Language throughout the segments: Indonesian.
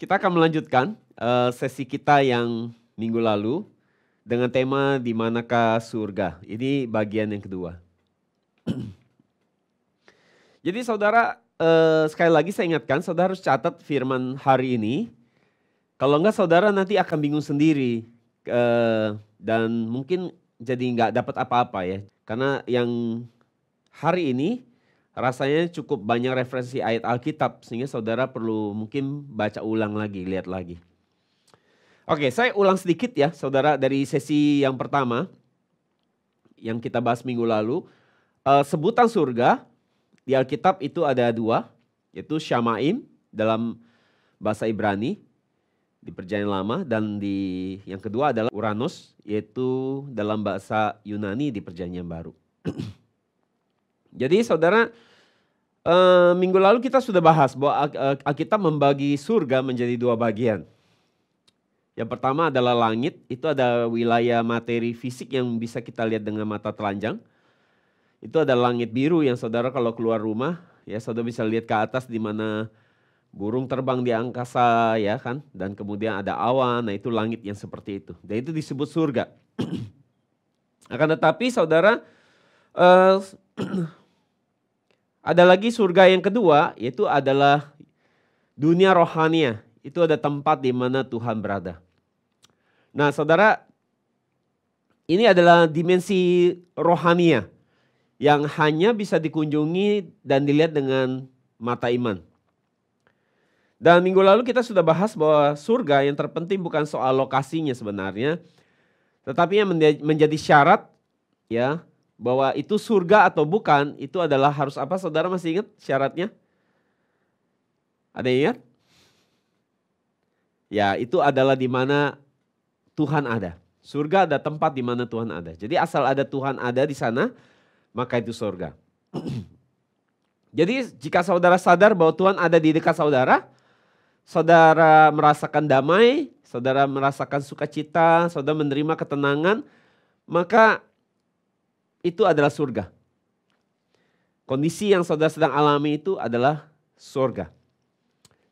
Kita akan melanjutkan sesi kita yang minggu lalu dengan tema di manakah surga. Ini bagian yang kedua. Jadi saudara, sekali lagi saya ingatkan, saudara harus catat firman hari ini. Kalau enggak saudara nanti akan bingung sendiri dan mungkin jadi nggak dapat apa-apa ya. Karena yang hari ini rasanya cukup banyak referensi ayat Alkitab sehingga saudara perlu mungkin baca ulang lagi, lihat lagi. Oke, saya ulang sedikit ya saudara dari sesi yang pertama yang kita bahas minggu lalu. Sebutan surga di Alkitab itu ada dua, yaitu Shamaim dalam bahasa Ibrani di Perjanjian Lama dan yang kedua adalah Uranos yaitu dalam bahasa Yunani di Perjanjian Baru. Jadi saudara, minggu lalu kita sudah bahas bahwa Alkitab membagi surga menjadi dua bagian. Yang pertama adalah langit, itu ada wilayah materi fisik yang bisa kita lihat dengan mata telanjang. Itu ada langit biru yang saudara kalau keluar rumah, ya saudara bisa lihat ke atas di mana burung terbang di angkasa ya kan. Dan kemudian ada awan, nah itu langit yang seperti itu. Dan itu disebut surga. Akan tetapi saudara, ada lagi surga yang kedua, yaitu adalah dunia rohania. Itu ada tempat di mana Tuhan berada. Nah saudara, ini adalah dimensi rohania yang hanya bisa dikunjungi dan dilihat dengan mata iman. Dan minggu lalu kita sudah bahas bahwa surga yang terpenting bukan soal lokasinya sebenarnya, tetapi yang menjadi syarat ya, bahwa itu surga atau bukan, itu adalah harus apa? Saudara masih ingat syaratnya? Ada yang ingat? Ya, itu adalah di mana Tuhan ada. Surga ada tempat di mana Tuhan ada. Jadi asal ada Tuhan ada di sana, maka itu surga. Jadi jika saudara sadar bahwa Tuhan ada di dekat saudara, saudara merasakan damai, saudara merasakan sukacita, saudara menerima ketenangan, maka itu adalah surga. Kondisi yang saudara sedang alami itu adalah surga.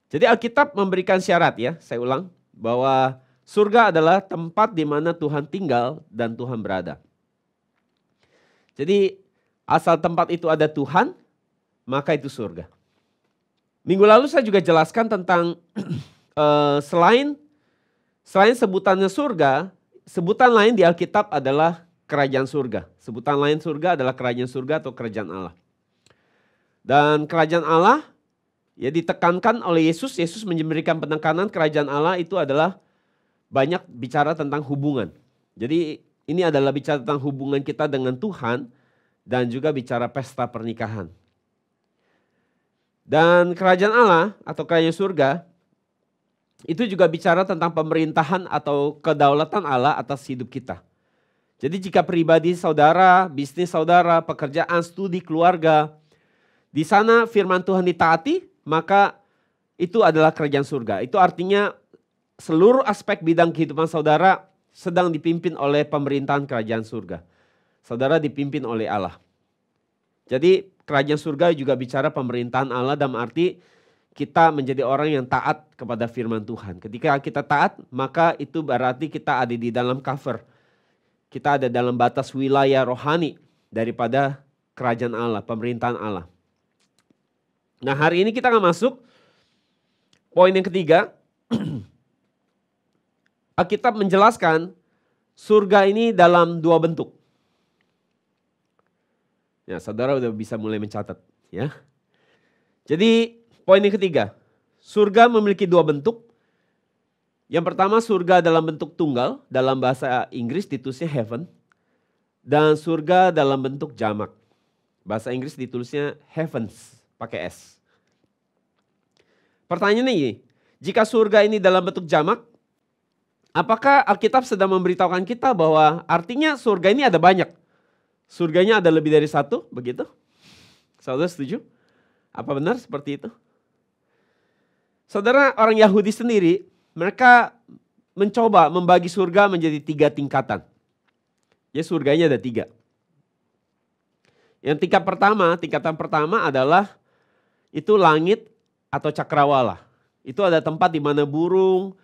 Jadi Alkitab memberikan syarat ya, saya ulang, bahwa surga adalah tempat di mana Tuhan tinggal dan Tuhan berada. Jadi asal tempat itu ada Tuhan, maka itu surga. Minggu lalu saya juga jelaskan tentang selain sebutannya surga, sebutan lain di Alkitab adalah kerajaan surga. Sebutan lain surga adalah kerajaan surga atau kerajaan Allah. Dan kerajaan Allah ya ditekankan oleh Yesus. Yesus memberikan penekanan kerajaan Allah itu adalah banyak bicara tentang hubungan. Jadi ini adalah bicara tentang hubungan kita dengan Tuhan dan juga bicara pesta pernikahan. Dan kerajaan Allah atau kerajaan surga itu juga bicara tentang pemerintahan atau kedaulatan Allah atas hidup kita. Jadi jika pribadi saudara, bisnis saudara, pekerjaan, studi, keluarga, di sana firman Tuhan ditaati, maka itu adalah kerajaan surga. Itu artinya seluruh aspek bidang kehidupan saudara sedang dipimpin oleh pemerintahan kerajaan surga. Saudara dipimpin oleh Allah. Jadi kerajaan surga juga bicara pemerintahan Allah dalam arti kita menjadi orang yang taat kepada firman Tuhan. Ketika kita taat, maka itu berarti kita ada di dalam cover. Kita ada dalam batas wilayah rohani daripada kerajaan Allah, pemerintahan Allah. Nah hari ini kita akan masuk poin yang ketiga. Alkitab menjelaskan surga ini dalam dua bentuk. Ya, saudara udah bisa mulai mencatat ya. Jadi poin yang ketiga, surga memiliki dua bentuk. Yang pertama surga dalam bentuk tunggal, dalam bahasa Inggris ditulisnya heaven. Dan surga dalam bentuk jamak. Bahasa Inggris ditulisnya heavens, pakai S. Pertanyaannya ini, jika surga ini dalam bentuk jamak, apakah Alkitab sedang memberitahukan kita bahwa artinya surga ini ada banyak? Surganya ada lebih dari satu, begitu? Saudara setuju? Apa benar seperti itu? Saudara, orang Yahudi sendiri, mereka mencoba membagi surga menjadi 3 tingkatan. Ya surganya ada 3. Yang tingkatan pertama adalah itu langit atau cakrawala. Itu ada tempat di mana burung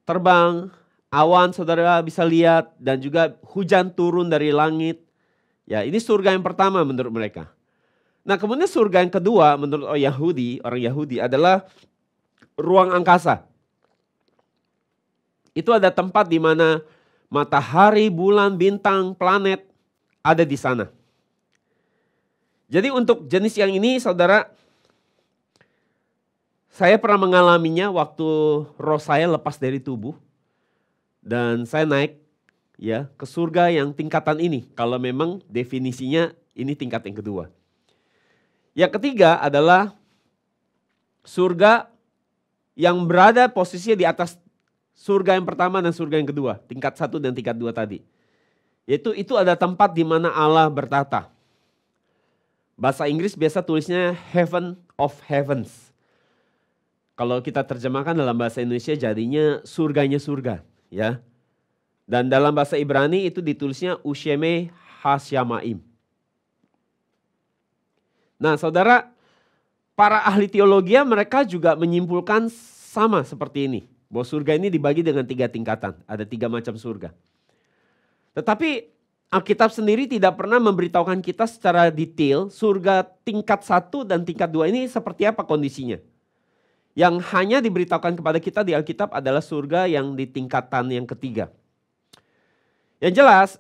terbang, awan saudara bisa lihat, dan juga hujan turun dari langit. Ya, ini surga yang pertama menurut mereka. Nah, kemudian surga yang kedua menurut orang Yahudi adalah ruang angkasa. Itu ada tempat di mana matahari, bulan, bintang, planet ada di sana. Jadi untuk jenis yang ini saudara, saya pernah mengalaminya waktu roh saya lepas dari tubuh. Dan saya naik ya ke surga yang tingkatan ini. Kalau memang definisinya ini tingkat yang kedua. Yang ketiga adalah surga yang berada posisinya di atas surga yang pertama dan surga yang kedua. Tingkat 1 dan tingkat 2 tadi. Yaitu itu ada tempat di mana Allah bertata. Bahasa Inggris biasa tulisnya Heaven of Heavens. Kalau kita terjemahkan dalam bahasa Indonesia jadinya surganya surga. Ya. Dan dalam bahasa Ibrani itu ditulisnya Usheme Hasyamaim. Nah saudara, para ahli teologi mereka juga menyimpulkan sama seperti ini. Bahwa surga ini dibagi dengan 3 tingkatan. Ada 3 macam surga. Tetapi Alkitab sendiri tidak pernah memberitahukan kita secara detail surga tingkat 1 dan tingkat 2 ini seperti apa kondisinya. Yang hanya diberitahukan kepada kita di Alkitab adalah surga yang di tingkatan yang ketiga. Yang jelas,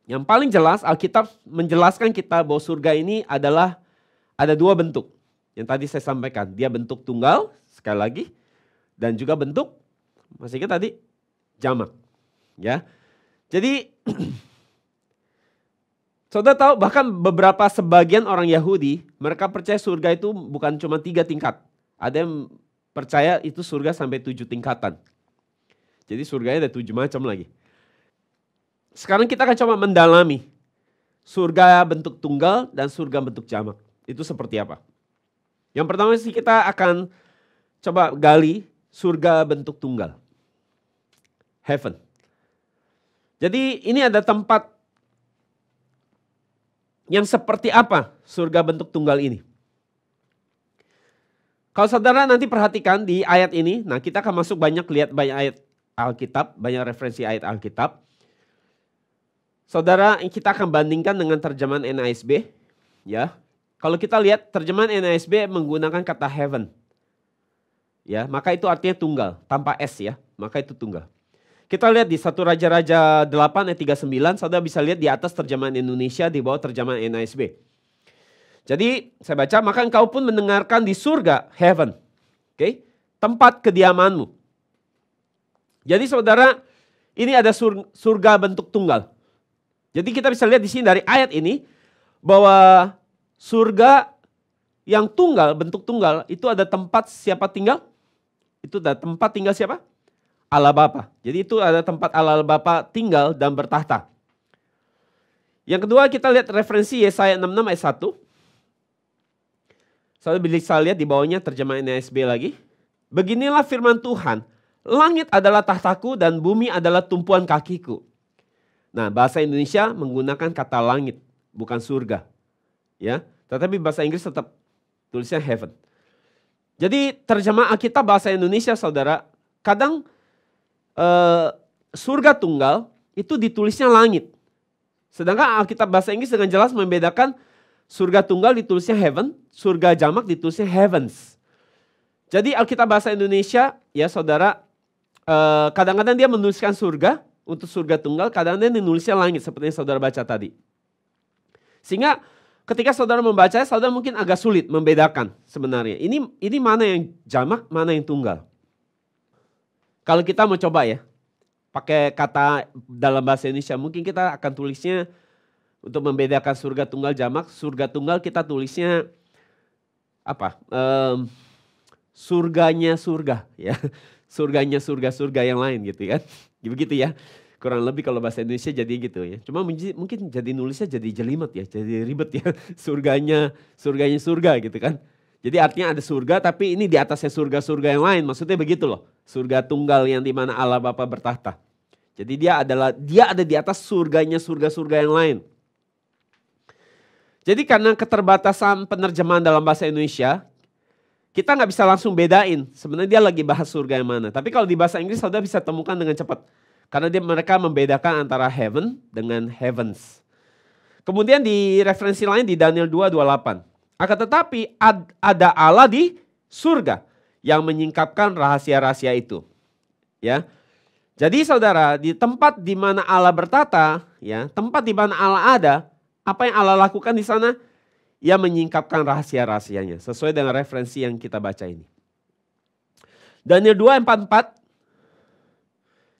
yang paling jelas Alkitab menjelaskan kita bahwa surga ini adalah ada 2 bentuk. Yang tadi saya sampaikan, dia bentuk tunggal sekali lagi dan juga bentuk masih ingat tadi jamak. Ya. Jadi saudara tahu bahkan beberapa sebagian orang Yahudi mereka percaya surga itu bukan cuma 3 tingkat. Ada yang percaya itu surga sampai 7 tingkatan. Jadi surganya ada 7 macam lagi. Sekarang kita akan coba mendalami surga bentuk tunggal dan surga bentuk jamak. Itu seperti apa? Yang pertama sih kita akan coba gali surga bentuk tunggal. Heaven. Jadi ini ada tempat yang seperti apa surga bentuk tunggal ini. Kalau saudara nanti perhatikan di ayat ini, nah kita akan masuk lihat banyak ayat Alkitab, banyak referensi ayat Alkitab. Saudara, kita akan bandingkan dengan terjemahan NASB. Ya, kalau kita lihat terjemahan NASB menggunakan kata heaven. Ya, maka itu artinya tunggal, tanpa S ya, maka itu tunggal. Kita lihat di 1 Raja-Raja 8 ayat 39, saudara bisa lihat di atas terjemahan Indonesia, di bawah terjemahan NASB. Jadi saya baca, maka engkau pun mendengarkan di surga, heaven. Oke, tempat kediamanmu. Jadi saudara, ini ada surga bentuk tunggal. Jadi kita bisa lihat di sini dari ayat ini, bahwa surga yang tunggal, bentuk tunggal, itu ada tempat siapa tinggal? Itu ada tempat tinggal siapa? Allah Bapa. Jadi itu ada tempat Allah Bapa tinggal dan bertahta. Yang kedua kita lihat referensi Yesaya 66 ayat 1. Saya bisa lihat di bawahnya terjemahan NASB lagi. Beginilah firman Tuhan, langit adalah tahtaku dan bumi adalah tumpuan kakiku. Nah bahasa Indonesia menggunakan kata langit, bukan surga. Ya, tetapi bahasa Inggris tetap tulisnya heaven. Jadi terjemah Alkitab bahasa Indonesia saudara, kadang surga tunggal itu ditulisnya langit. Sedangkan Alkitab bahasa Inggris dengan jelas membedakan surga tunggal ditulisnya heaven, surga jamak ditulisnya heavens. Jadi Alkitab bahasa Indonesia ya saudara, kadang-kadang dia menuliskan surga untuk surga tunggal, kadang-kadang dia menulisnya langit seperti yang saudara baca tadi. Sehingga ketika saudara membaca, saudara mungkin agak sulit membedakan sebenarnya. Ini mana yang jamak, mana yang tunggal. Kalau kita mau coba ya, pakai kata dalam bahasa Indonesia, mungkin kita akan tulisnya untuk membedakan surga tunggal jamak. Surga tunggal kita tulisnya apa? Surganya surga, ya, surganya surga-surga yang lain gitu kan, begitu ya. Kurang lebih kalau bahasa Indonesia jadi gitu ya. Cuma mungkin jadi nulisnya jadi jelimet ya, jadi ribet ya. Surganya surga gitu kan. Jadi artinya ada surga tapi ini di atasnya surga-surga yang lain. Maksudnya begitu loh. Surga tunggal yang dimana Allah Bapa bertahta. Jadi dia ada di atas surganya surga-surga yang lain. Jadi karena keterbatasan penerjemahan dalam bahasa Indonesia, kita nggak bisa langsung bedain sebenarnya dia lagi bahas surga yang mana. Tapi kalau di bahasa Inggris saudara bisa temukan dengan cepat. Karena mereka membedakan antara heaven dengan heavens. Kemudian di referensi lain di Daniel 2:28. Akan tetapi ada Allah di surga yang menyingkapkan rahasia-rahasia itu. Ya. Jadi saudara, di tempat di mana Allah bertata, ya, tempat di mana Allah ada, apa yang Allah lakukan di sana? Ia menyingkapkan rahasia-rahasianya sesuai dengan referensi yang kita baca ini. Daniel 2:44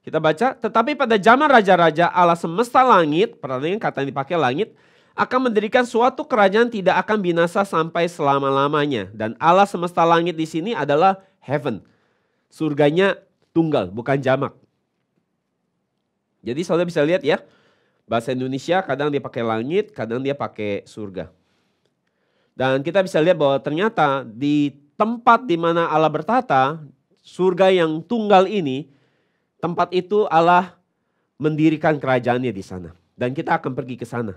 kita baca, tetapi pada zaman raja-raja Allah semesta langit, perhatikan kata yang dipakai langit, akan mendirikan suatu kerajaan tidak akan binasa sampai selama-lamanya. Dan Allah semesta langit di sini adalah heaven. Surganya tunggal, bukan jamak. Jadi saudara bisa lihat ya, bahasa Indonesia kadang dia pakai langit, kadang dia pakai surga. Dan kita bisa lihat bahwa ternyata di tempat di mana Allah bertata, surga yang tunggal ini, tempat itu Allah mendirikan kerajaannya di sana. Dan kita akan pergi ke sana,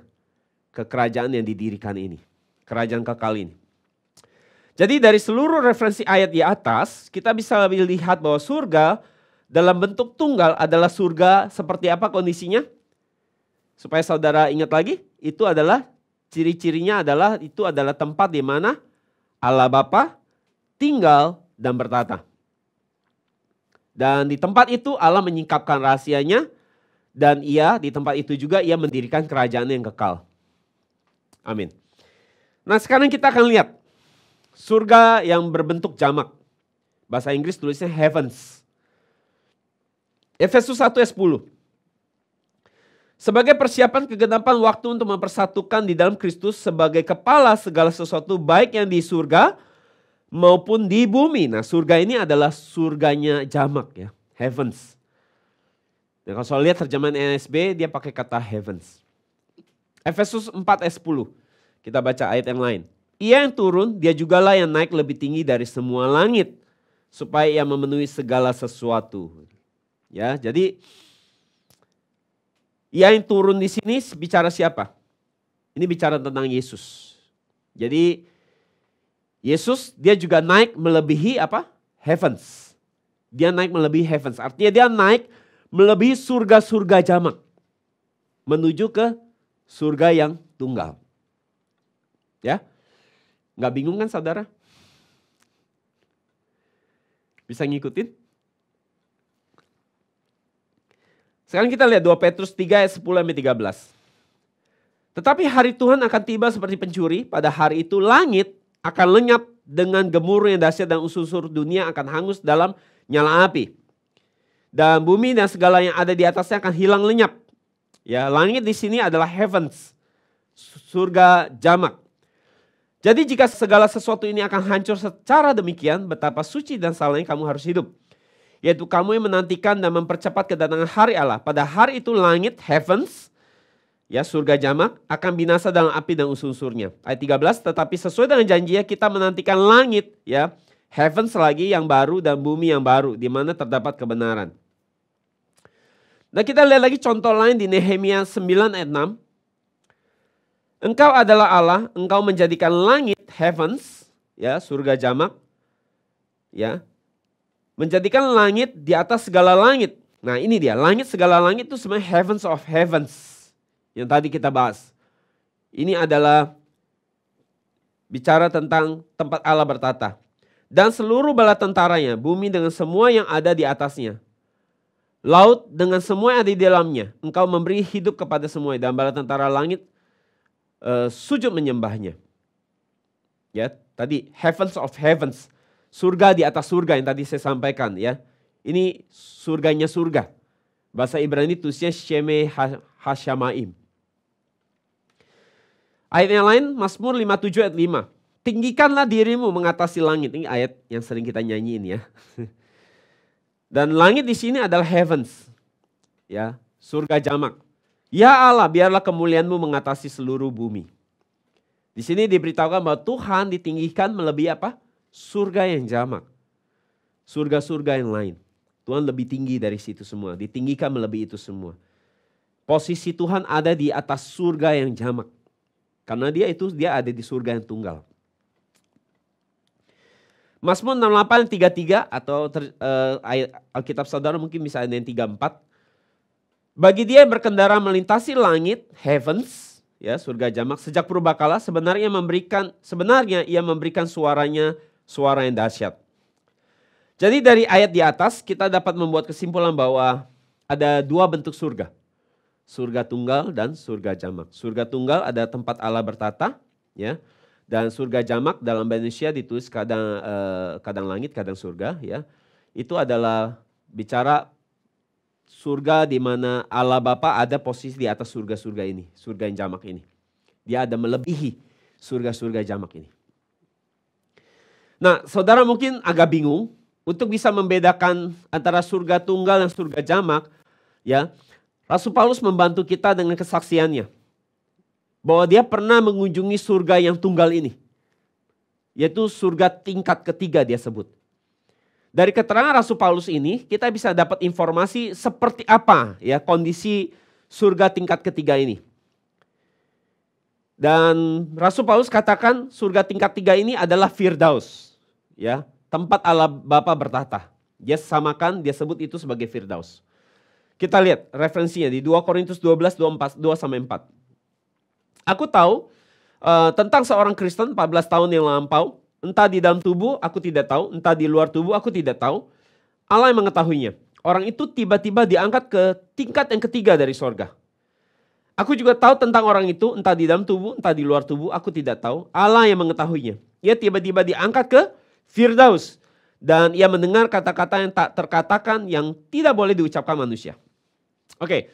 ke kerajaan yang didirikan ini, kerajaan kekal ini. Jadi dari seluruh referensi ayat di atas, kita bisa lihat bahwa surga dalam bentuk tunggal adalah surga seperti apa kondisinya? Supaya saudara ingat lagi, itu adalah ciri-cirinya adalah itu adalah tempat di mana Allah Bapa tinggal dan bertata. Dan di tempat itu Allah menyingkapkan rahasianya dan di tempat itu juga ia mendirikan kerajaan yang kekal. Amin. Nah sekarang kita akan lihat surga yang berbentuk jamak. Bahasa Inggris tulisnya heavens. Efesus 1:10. Sebagai persiapan kegenapan waktu untuk mempersatukan di dalam Kristus sebagai kepala segala sesuatu baik yang di surga maupun di bumi. Nah surga ini adalah surganya jamak ya, heavens. Nah, kalau saya lihat terjemahan NSB dia pakai kata heavens. Efesus 4:10. Kita baca ayat yang lain. Ia yang turun, dia jugalah yang naik lebih tinggi dari semua langit supaya ia memenuhi segala sesuatu. Ya, jadi ia yang turun di sini bicara siapa? Ini bicara tentang Yesus. Jadi Yesus dia juga naik melebihi apa? Heavens. Dia naik melebihi heavens. Artinya dia naik melebihi surga-surga jamak. Menuju ke surga yang tunggal. Ya. Nggak bingung kan saudara? Bisa ngikutin? Sekarang kita lihat 2 Petrus 3 ayat 10-13. Tetapi hari Tuhan akan tiba seperti pencuri. Pada hari itu langit akan lenyap dengan gemuruh yang dahsyat dan unsur-unsur dunia akan hangus dalam nyala api. Dan bumi dan segala yang ada di atasnya akan hilang lenyap. Ya, langit di sini adalah heavens. Surga jamak. Jadi jika segala sesuatu ini akan hancur secara demikian, betapa suci dan salehnya kamu harus hidup. Yaitu kamu yang menantikan dan mempercepat kedatangan hari Allah. Pada hari itu langit, heavens, ya surga jamak, akan binasa dalam api dan unsur-unsurnya. Ayat 13, tetapi sesuai dengan janjinya kita menantikan langit, ya heavens lagi yang baru dan bumi yang baru, di mana terdapat kebenaran. Nah kita lihat lagi contoh lain di Nehemia 9 ayat 6. Engkau adalah Allah, engkau menjadikan langit, heavens, ya surga jamak, ya. Menjadikan langit di atas segala langit. Nah ini dia, langit segala langit itu sebenarnya heavens of heavens. Yang tadi kita bahas. Ini adalah bicara tentang tempat Allah bertata. Dan seluruh bala tentaranya, bumi dengan semua yang ada di atasnya. Laut dengan semua yang ada di dalamnya. Engkau memberi hidup kepada semua. Dan bala tentara langit sujud menyembahnya. Ya, tadi heavens of heavens. Surga di atas surga yang tadi saya sampaikan ya. Ini surganya surga. Bahasa Ibrani tulisnya Sheme Hashamaim. Ayat yang lain Mazmur 57 ayat 5. Tinggikanlah dirimu mengatasi langit. Ini ayat yang sering kita nyanyiin ya. Dan langit di sini adalah heavens. Ya, surga jamak. Ya Allah, biarlah kemuliaanmu mengatasi seluruh bumi. Di sini diberitahukan bahwa Tuhan ditinggikan melebihi apa? Surga yang jamak. Surga-surga yang lain. Tuhan lebih tinggi dari situ semua. Ditinggikan melebihi itu semua. Posisi Tuhan ada di atas surga yang jamak. Karena dia ada di surga yang tunggal. Mazmur 68 33 atau ayat Alkitab saudara mungkin bisa ada yang 34. Bagi dia yang berkendara melintasi langit, heavens, ya surga jamak, sejak purbakala sebenarnya ia memberikan suaranya, suara yang dahsyat. Jadi dari ayat di atas kita dapat membuat kesimpulan bahwa ada dua bentuk surga. Surga tunggal dan surga jamak. Surga tunggal ada tempat Allah bertata, ya. Dan surga jamak dalam bahasa Indonesia ditulis kadang langit, kadang surga, ya. Itu adalah bicara surga di mana Allah Bapa ada posisi di atas surga-surga ini, surga yang jamak ini. Dia ada melebihi surga-surga jamak ini. Nah, saudara mungkin agak bingung untuk bisa membedakan antara surga tunggal dan surga jamak, ya. Rasul Paulus membantu kita dengan kesaksiannya bahwa dia pernah mengunjungi surga yang tunggal ini, yaitu surga tingkat ketiga dia sebut. Dari keterangan Rasul Paulus ini kita bisa dapat informasi seperti apa ya kondisi surga tingkat ketiga ini. Dan Rasul Paulus katakan surga tingkat tiga ini adalah Firdaus, ya, tempat Allah Bapa bertata. Dia samakan, dia sebut itu sebagai Firdaus. Kita lihat referensinya di 2 Korintus 12 2-4. Aku tahu tentang seorang Kristen 14 tahun yang lampau, entah di dalam tubuh aku tidak tahu, entah di luar tubuh aku tidak tahu. Allah yang mengetahuinya. Orang itu tiba-tiba diangkat ke tingkat yang ketiga dari sorga. Aku juga tahu tentang orang itu, entah di dalam tubuh, entah di luar tubuh, aku tidak tahu. Allah yang mengetahuinya. Ia tiba-tiba diangkat ke Firdaus. Dan ia mendengar kata-kata yang tak terkatakan yang tidak boleh diucapkan manusia. Oke.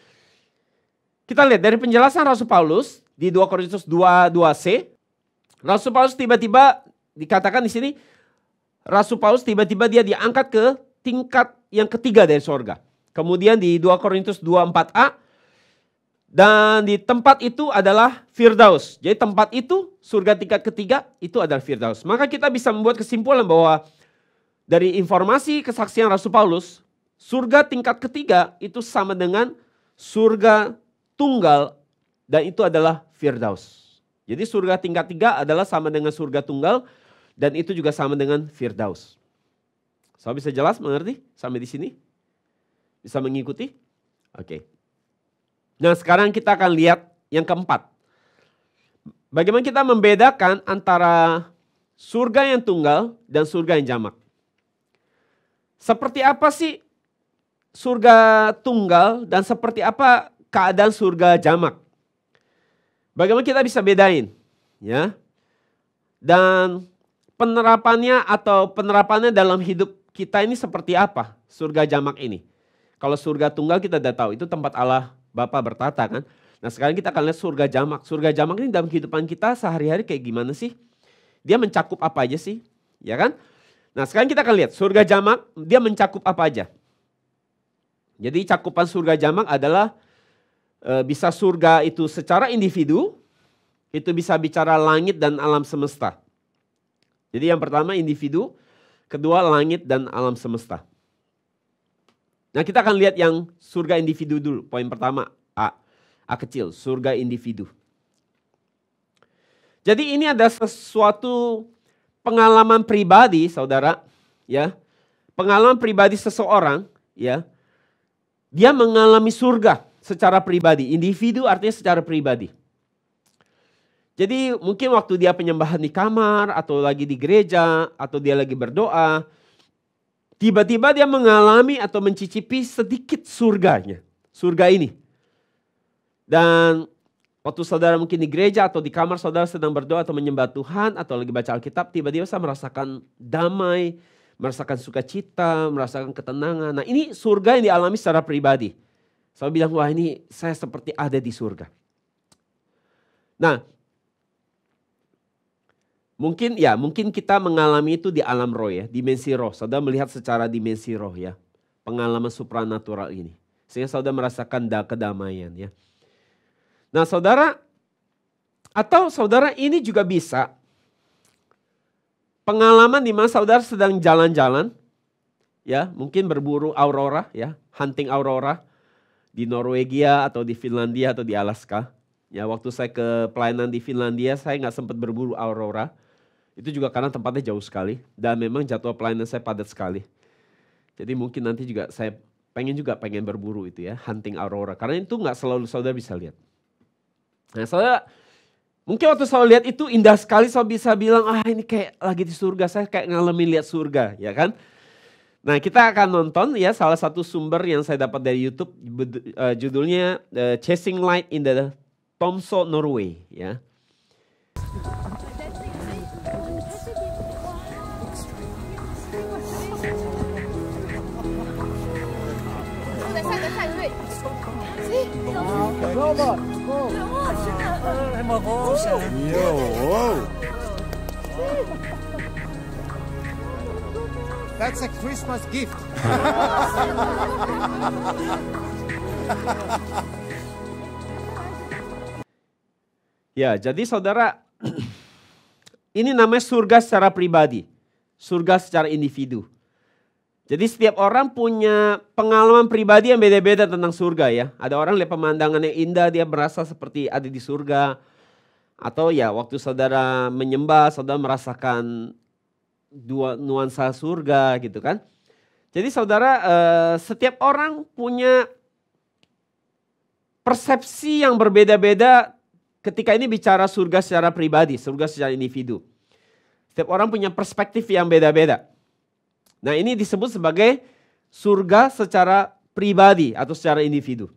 Kita lihat dari penjelasan Rasul Paulus di 2 Korintus 2:2c. Rasul Paulus tiba-tiba dikatakan di sini, Rasul Paulus tiba-tiba dia diangkat ke tingkat yang ketiga dari sorga. Kemudian di 2 Korintus 2:4a, dan di tempat itu adalah Firdaus. Jadi tempat itu, surga tingkat ketiga, itu adalah Firdaus. Maka kita bisa membuat kesimpulan bahwa dari informasi kesaksian Rasul Paulus, surga tingkat ketiga itu sama dengan surga tunggal dan itu adalah Firdaus. Jadi surga tingkat 3 adalah sama dengan surga tunggal dan itu juga sama dengan Firdaus. So, bisa jelas mengerti sampai di sini? Bisa mengikuti? Oke. Nah, sekarang kita akan lihat yang keempat. Bagaimana kita membedakan antara surga yang tunggal dan surga yang jamak? Seperti apa sih surga tunggal dan seperti apa keadaan surga jamak? Bagaimana kita bisa bedain, ya? Dan penerapannya dalam hidup kita ini seperti apa surga jamak ini? Kalau surga tunggal kita udah tahu itu tempat Allah Bapa bertata kan. Nah, sekarang kita akan lihat surga jamak. Surga jamak ini dalam kehidupan kita sehari-hari kayak gimana sih? Dia mencakup apa aja sih? Ya kan? Nah, sekarang kita akan lihat surga jamak dia mencakup apa aja. Jadi cakupan surga jamak adalah bisa surga itu secara individu, itu bisa bicara langit dan alam semesta. Jadi yang pertama individu, kedua langit dan alam semesta. Nah, kita akan lihat yang surga individu dulu. Poin pertama A kecil, surga individu. Jadi ini ada sesuatu pengalaman pribadi, saudara, ya. Pengalaman pribadi seseorang, ya. Dia mengalami surga secara pribadi. Individu artinya secara pribadi. Jadi mungkin waktu dia penyembahan di kamar atau lagi di gereja atau dia lagi berdoa, tiba-tiba dia mengalami atau mencicipi sedikit surganya, surga ini. Dan waktu saudara mungkin di gereja atau di kamar saudara sedang berdoa atau menyembah Tuhan atau lagi baca Alkitab, tiba-tiba saya merasakan damai, merasakan sukacita, merasakan ketenangan. Nah, ini surga yang dialami secara pribadi. Saya bilang, wah ini saya seperti ada di surga. Nah, mungkin kita mengalami itu di alam roh ya, dimensi roh. Saudara melihat secara dimensi roh ya, pengalaman supranatural ini. Sehingga saudara merasakan kedamaian ya. Nah, saudara ini juga bisa pengalaman di mana saudara sedang jalan-jalan ya, mungkin berburu aurora ya, hunting aurora di Norwegia atau di Finlandia atau di Alaska. Ya, waktu saya ke pelayanan di Finlandia saya nggak sempat berburu aurora. Itu juga karena tempatnya jauh sekali dan memang jadwal pelayanan saya padat sekali. Jadi mungkin nanti juga saya pengen berburu itu ya, hunting aurora. Karena itu nggak selalu saudara bisa lihat. Nah saudara, mungkin waktu saya lihat itu indah sekali, saya bisa bilang, ini kayak lagi di surga, saya kayak ngalamin lihat surga, ya kan. Nah kita akan nonton ya salah satu sumber yang saya dapat dari YouTube, judulnya Chasing Light in the Tromsø, Norway ya. That's a Christmas gift. Ya, jadi saudara, ini namanya surga secara pribadi, surga secara individu. Jadi setiap orang punya pengalaman pribadi yang beda-beda tentang surga ya. Ada orang lihat pemandangan yang indah, dia merasa seperti ada di surga. Atau ya waktu saudara menyembah, saudara merasakan dua nuansa surga gitu kan. Jadi saudara, setiap orang punya persepsi yang berbeda-beda ketika ini bicara surga secara pribadi, surga secara individu. Setiap orang punya perspektif yang beda-beda. Nah ini disebut sebagai surga secara pribadi atau secara individu.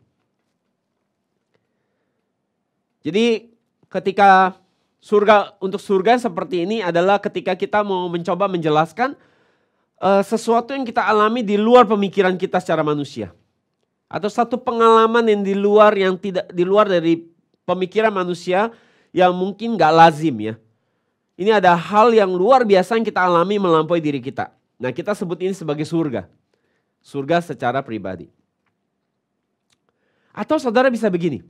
Jadi ketika untuk surga seperti ini adalah ketika kita mau mencoba menjelaskan sesuatu yang kita alami di luar pemikiran kita secara manusia. Atau satu pengalaman yang di luar dari pemikiran manusia yang mungkin gak lazim ya. Ini ada hal yang luar biasa yang kita alami melampaui diri kita. Nah kita sebut ini sebagai surga. Surga secara pribadi. Atau saudara bisa begini.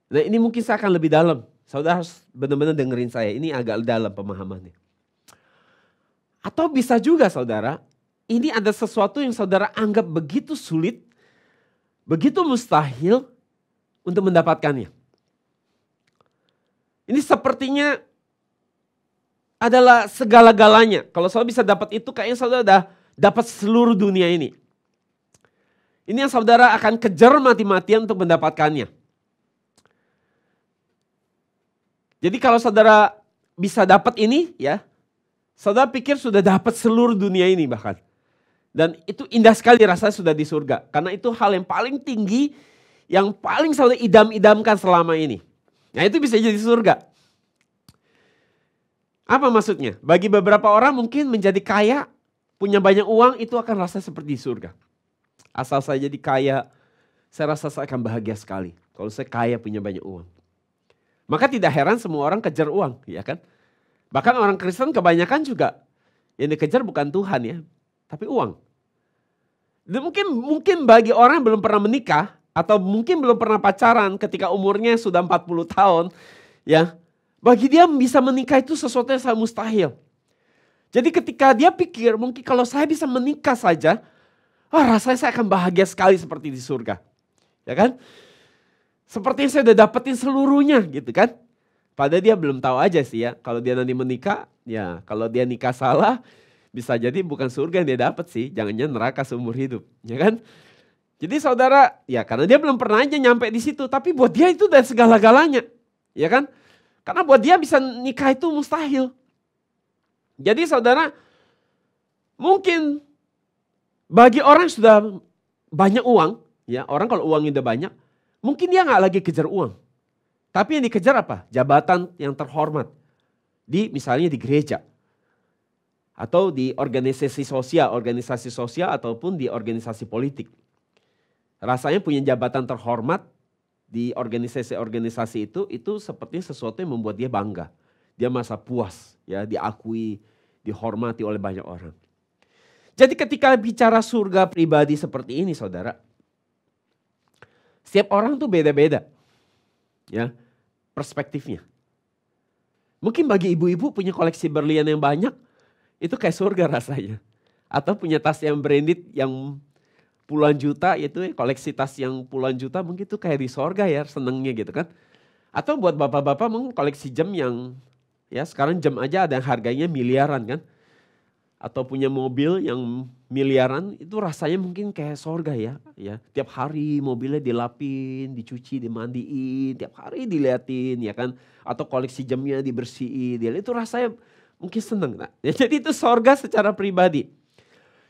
Nah ini mungkin saya akan lebih dalam. Saudara harus benar-benar dengerin saya. Ini agak dalam pemahamannya. Atau bisa juga saudara. Ini ada sesuatu yang saudara anggap begitu sulit. Begitu mustahil untuk mendapatkannya. Ini sepertinya adalah segala-galanya. Kalau saudara bisa dapat itu, kayaknya saudara udah dapat seluruh dunia ini. Ini yang saudara akan kejar mati-matian untuk mendapatkannya. Jadi kalau saudara bisa dapat ini ya, saudara pikir sudah dapat seluruh dunia ini bahkan. Dan itu indah sekali rasanya sudah di surga. Karena itu hal yang paling tinggi, yang paling saudara idam-idamkan selama ini. Nah itu bisa jadi surga. Apa maksudnya? Bagi beberapa orang mungkin menjadi kaya, punya banyak uang, itu akan rasa seperti surga. Asal saya jadi kaya, saya rasa saya akan bahagia sekali. Kalau saya kaya punya banyak uang. Maka tidak heran semua orang kejar uang, ya kan? Bahkan orang Kristen kebanyakan juga yang dikejar bukan Tuhan ya, tapi uang. Dan mungkin bagi orang yang belum pernah menikah, atau mungkin belum pernah pacaran ketika umurnya sudah 40 tahun, ya. Bagi dia bisa menikah itu sesuatu yang sangat mustahil. Jadi ketika dia pikir mungkin kalau saya bisa menikah saja, rasanya saya akan bahagia sekali seperti di surga. Ya kan? Seperti yang saya udah dapetin seluruhnya gitu kan. Padahal dia belum tahu aja sih ya. Kalau dia nanti menikah, ya kalau dia nikah salah, bisa jadi bukan surga yang dia dapat sih. Jangan-jangan neraka seumur hidup. Ya kan? Jadi saudara, ya karena dia belum pernah aja nyampe di situ. Tapi buat dia itu dari segala-galanya. Ya kan? Karena buat dia bisa nikah itu mustahil. Jadi saudara, mungkin bagi orang yang sudah banyak uang, ya orang kalau uangnya udah banyak, mungkin dia nggak lagi kejar uang. Tapi yang dikejar apa? Jabatan yang terhormat. Misalnya di gereja. Atau di organisasi sosial ataupun di organisasi politik. Rasanya punya jabatan terhormat di organisasi-organisasi itu seperti sesuatu yang membuat dia bangga. Dia merasa puas, ya, diakui, dihormati oleh banyak orang. Jadi ketika bicara surga pribadi seperti ini saudara, setiap orang tuh beda-beda ya perspektifnya. Mungkin bagi ibu-ibu punya koleksi berlian yang banyak, itu kayak surga rasanya. Atau punya tas yang branded yang puluhan juta, itu koleksi tas yang puluhan juta mungkin itu kayak di sorga ya, senengnya gitu kan. Atau buat bapak-bapak mungkin koleksi jam yang Ya, sekarang jam aja ada yang harganya miliaran kan. Atau punya mobil yang miliaran, itu rasanya mungkin kayak sorga ya. Tiap hari mobilnya dilapin, dicuci, dimandiin, tiap hari diliatin ya kan. Atau koleksi jamnya dibersihin, itu rasanya mungkin seneng. Nah, jadi itu sorga secara pribadi.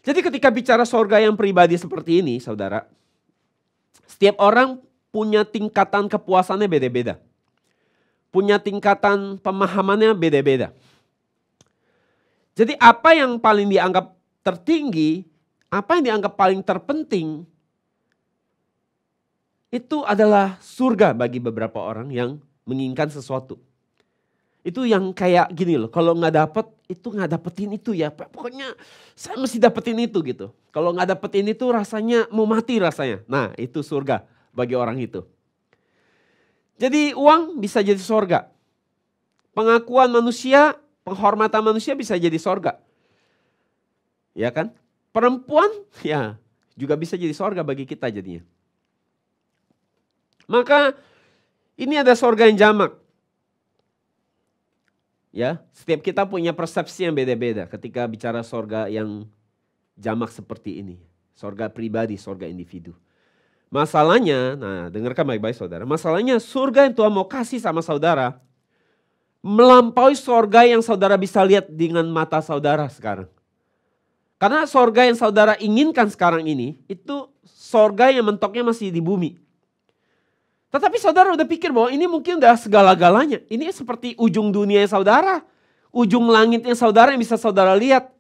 Jadi ketika bicara sorga yang pribadi seperti ini saudara, setiap orang punya tingkatan kepuasannya beda-beda. Punya tingkatan pemahamannya beda-beda. Jadi apa yang paling dianggap tertinggi, apa yang dianggap paling terpenting, itu adalah surga bagi beberapa orang yang menginginkan sesuatu. Itu yang kayak gini loh, kalau nggak dapet, itu nggak dapetin itu ya. Pokoknya saya mesti dapetin itu gitu. Kalau nggak dapetin itu rasanya mau mati rasanya. Nah itu surga bagi orang itu. Jadi uang bisa jadi sorga. Pengakuan manusia, penghormatan manusia bisa jadi sorga. Ya kan? Perempuan ya juga bisa jadi sorga bagi kita jadinya. Maka ini ada sorga yang jamak. Ya, setiap kita punya persepsi yang beda-beda ketika bicara sorga yang jamak seperti ini. Sorga pribadi, sorga individu. Masalahnya, nah dengarkan baik-baik saudara. Masalahnya surga yang Tuhan mau kasih sama saudara melampaui sorga yang saudara bisa lihat dengan mata saudara sekarang. Karena sorga yang saudara inginkan sekarang ini itu sorga yang mentoknya masih di bumi. Tetapi saudara udah pikir bahwa ini mungkin udah segala-galanya. Ini seperti ujung dunia saudara. Ujung langitnya saudara yang bisa saudara lihat.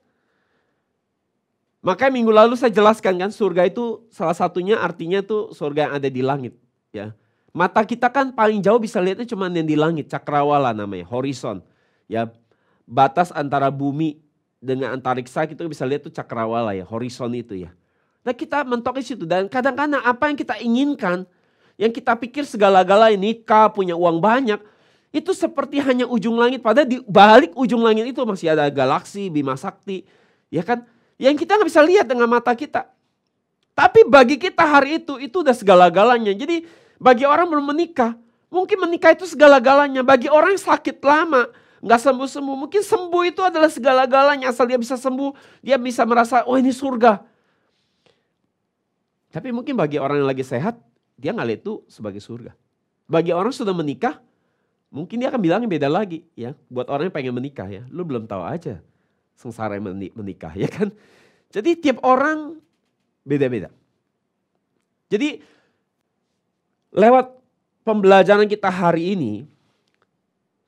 Makanya minggu lalu saya jelaskan kan surga itu salah satunya artinya tuh surga yang ada di langit. Ya. Mata kita kan paling jauh bisa lihatnya cuma yang di langit, cakrawala namanya, horizon. Ya, batas antara bumi dengan antariksa kita bisa lihat tuh cakrawala ya, horizon itu ya. Nah kita mentok di situ dan kadang-kadang apa yang kita inginkan, yang kita pikir segala-galanya nikah, punya uang banyak, itu seperti hanya ujung langit. Padahal di balik ujung langit itu masih ada galaksi, Bima Sakti, ya kan? Yang kita nggak bisa lihat dengan mata kita. Tapi bagi kita hari itu udah segala-galanya. Jadi bagi orang belum menikah, mungkin menikah itu segala-galanya. Bagi orang yang sakit lama, nggak sembuh-sembuh, mungkin sembuh itu adalah segala-galanya. Asal dia bisa sembuh, dia bisa merasa, oh ini surga. Tapi mungkin bagi orang yang lagi sehat, dia nggak lihat itu sebagai surga. Bagi orang yang sudah menikah, mungkin dia akan bilangnya beda lagi. Ya, buat orang yang pengen menikah ya, lu belum tahu aja sengsara yang menikah ya kan. Jadi tiap orang beda-beda. Jadi lewat pembelajaran kita hari ini,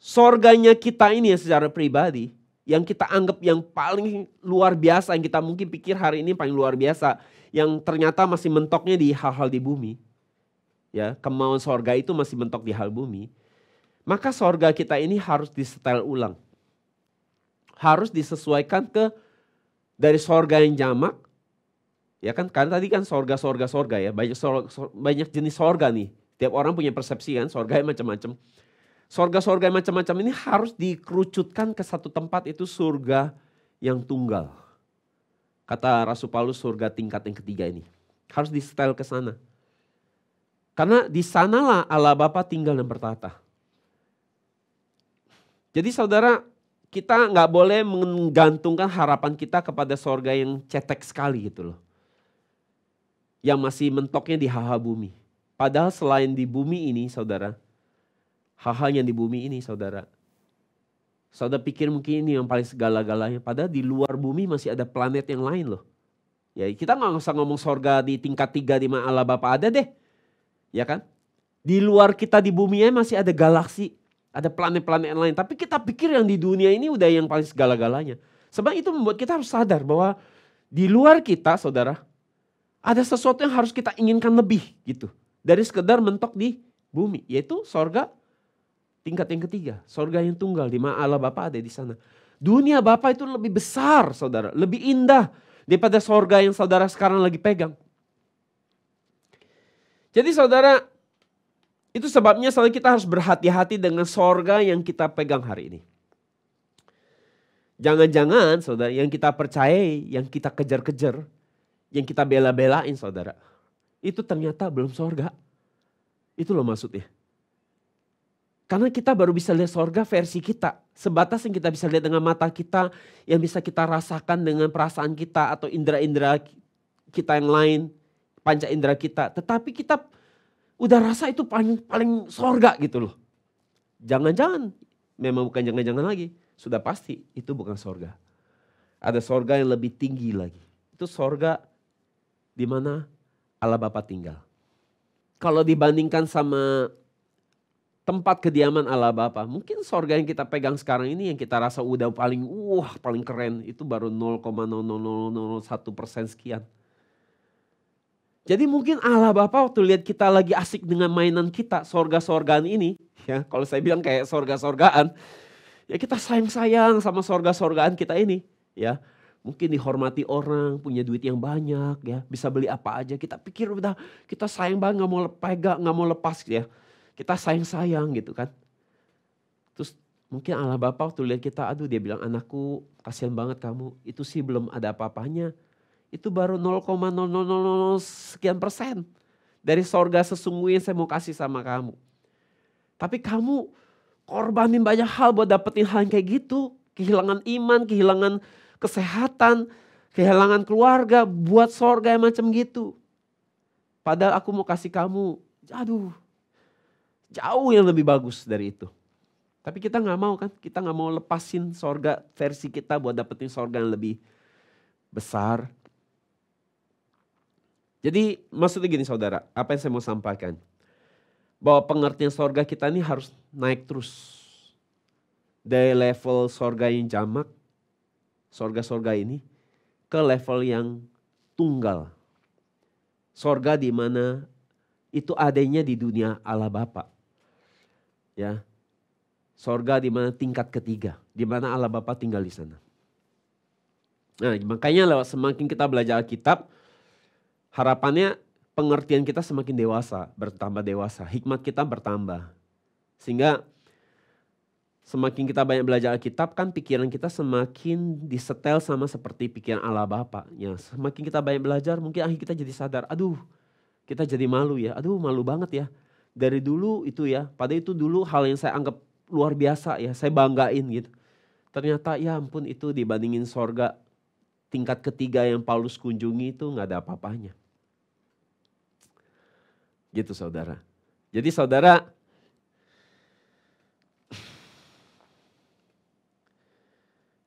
sorganya kita ini ya secara pribadi, yang kita anggap yang paling luar biasa, yang kita mungkin pikir hari ini paling luar biasa, yang ternyata masih mentoknya di hal-hal di bumi. Ya, kemauan sorga itu masih mentok di hal bumi. Maka sorga kita ini harus disetel ulang. Harus disesuaikan dari sorga yang jamak. Ya kan, karena tadi kan sorga ya, banyak jenis sorga nih. Tiap orang punya persepsi kan, sorga yang macam-macam. Sorga-sorga yang macam-macam ini harus dikerucutkan ke satu tempat, itu surga yang tunggal. Kata Rasul Paulus, surga tingkat yang ketiga ini. Harus disetel ke sana. Karena di sanalah Allah Bapa tinggal dan bertata. Jadi saudara, kita nggak boleh menggantungkan harapan kita kepada sorga yang cetek sekali gitu loh. Yang masih mentoknya di hal-hal bumi. Padahal selain di bumi ini saudara, hal-hal yang di bumi ini saudara pikir mungkin ini yang paling segala-galanya. Padahal di luar bumi masih ada planet yang lain loh. Ya kita nggak usah ngomong sorga di tingkat 3 di mana Allah Bapa ada deh. Ya kan? Di luar kita di bumi masih ada galaksi. Ada planet-planet yang lain. Tapi kita pikir yang di dunia ini udah yang paling segala-galanya. Sebab itu membuat kita harus sadar bahwa di luar kita saudara, ada sesuatu yang harus kita inginkan lebih gitu. Dari sekedar mentok di bumi. Yaitu sorga tingkat yang ketiga. Sorga yang tunggal di mana Allah Bapa ada di sana. Dunia Bapa itu lebih besar saudara. Lebih indah daripada sorga yang saudara sekarang lagi pegang. Jadi saudara, itu sebabnya kita harus berhati-hati dengan sorga yang kita pegang hari ini. Jangan-jangan saudara yang kita percayai, yang kita kejar-kejar, yang kita bela-belain saudara, itu ternyata belum sorga. Itu loh maksudnya. Karena kita baru bisa lihat sorga versi kita. Sebatas yang kita bisa lihat dengan mata kita, yang bisa kita rasakan dengan perasaan kita atau indera-indera kita yang lain, panca indera kita. Tetapi kita udah rasa itu paling sorga gitu loh. Jangan-jangan, memang bukan jangan-jangan lagi. Sudah pasti itu bukan sorga. Ada sorga yang lebih tinggi lagi. Itu sorga di mana Allah Bapa tinggal. Kalau dibandingkan sama tempat kediaman Allah Bapa, mungkin sorga yang kita pegang sekarang ini yang kita rasa udah paling keren, itu baru 0,00001% sekian. Jadi mungkin Allah Bapa waktu lihat kita lagi asik dengan mainan kita, sorga-sorgaan ini, ya kalau saya bilang kayak sorga-sorgaan, ya kita sayang-sayang sama sorga-sorgaan kita ini, ya. Mungkin dihormati orang, punya duit yang banyak, ya bisa beli apa aja. Kita pikir udah kita sayang banget, nggak mau pegang, nggak mau lepas, ya. Kita sayang-sayang gitu kan. Terus mungkin Allah Bapa waktu lihat kita, aduh dia bilang, anakku kasihan banget kamu. Itu sih belum ada apa-apanya. Itu baru 0,000 sekian persen. Dari sorga sesungguhnya saya mau kasih sama kamu. Tapi kamu korbanin banyak hal buat dapetin hal yang kayak gitu. Kehilangan iman, kehilangan kesehatan, kehilangan keluarga. Buat sorga yang macam gitu. Padahal aku mau kasih kamu, aduh. Jauh yang lebih bagus dari itu. Tapi kita gak mau kan, kita gak mau lepasin sorga versi kita buat dapetin sorga yang lebih besar. Jadi maksudnya gini saudara, apa yang saya mau sampaikan? Bahwa pengertian sorga kita ini harus naik terus. Dari level sorga yang jamak, sorga-sorga ini, ke level yang tunggal. Sorga di mana itu adanya di dunia Allah Bapa. Ya, sorga di mana tingkat ketiga, di mana Allah Bapa tinggal di sana. Nah, makanya semakin kita belajar Alkitab, harapannya pengertian kita semakin dewasa, bertambah dewasa, hikmat kita bertambah. Sehingga semakin kita banyak belajar Alkitab kan pikiran kita semakin disetel sama seperti pikiran Allah Bapa. Ya, semakin kita banyak belajar mungkin akhirnya kita jadi sadar, aduh kita jadi malu ya, aduh malu banget ya. Dari dulu itu ya, pada itu dulu hal yang saya anggap luar biasa ya, saya banggain gitu. Ternyata ya ampun itu dibandingin sorga tingkat ketiga yang Paulus kunjungi itu gak ada apa-apanya. Gitu saudara. Jadi saudara,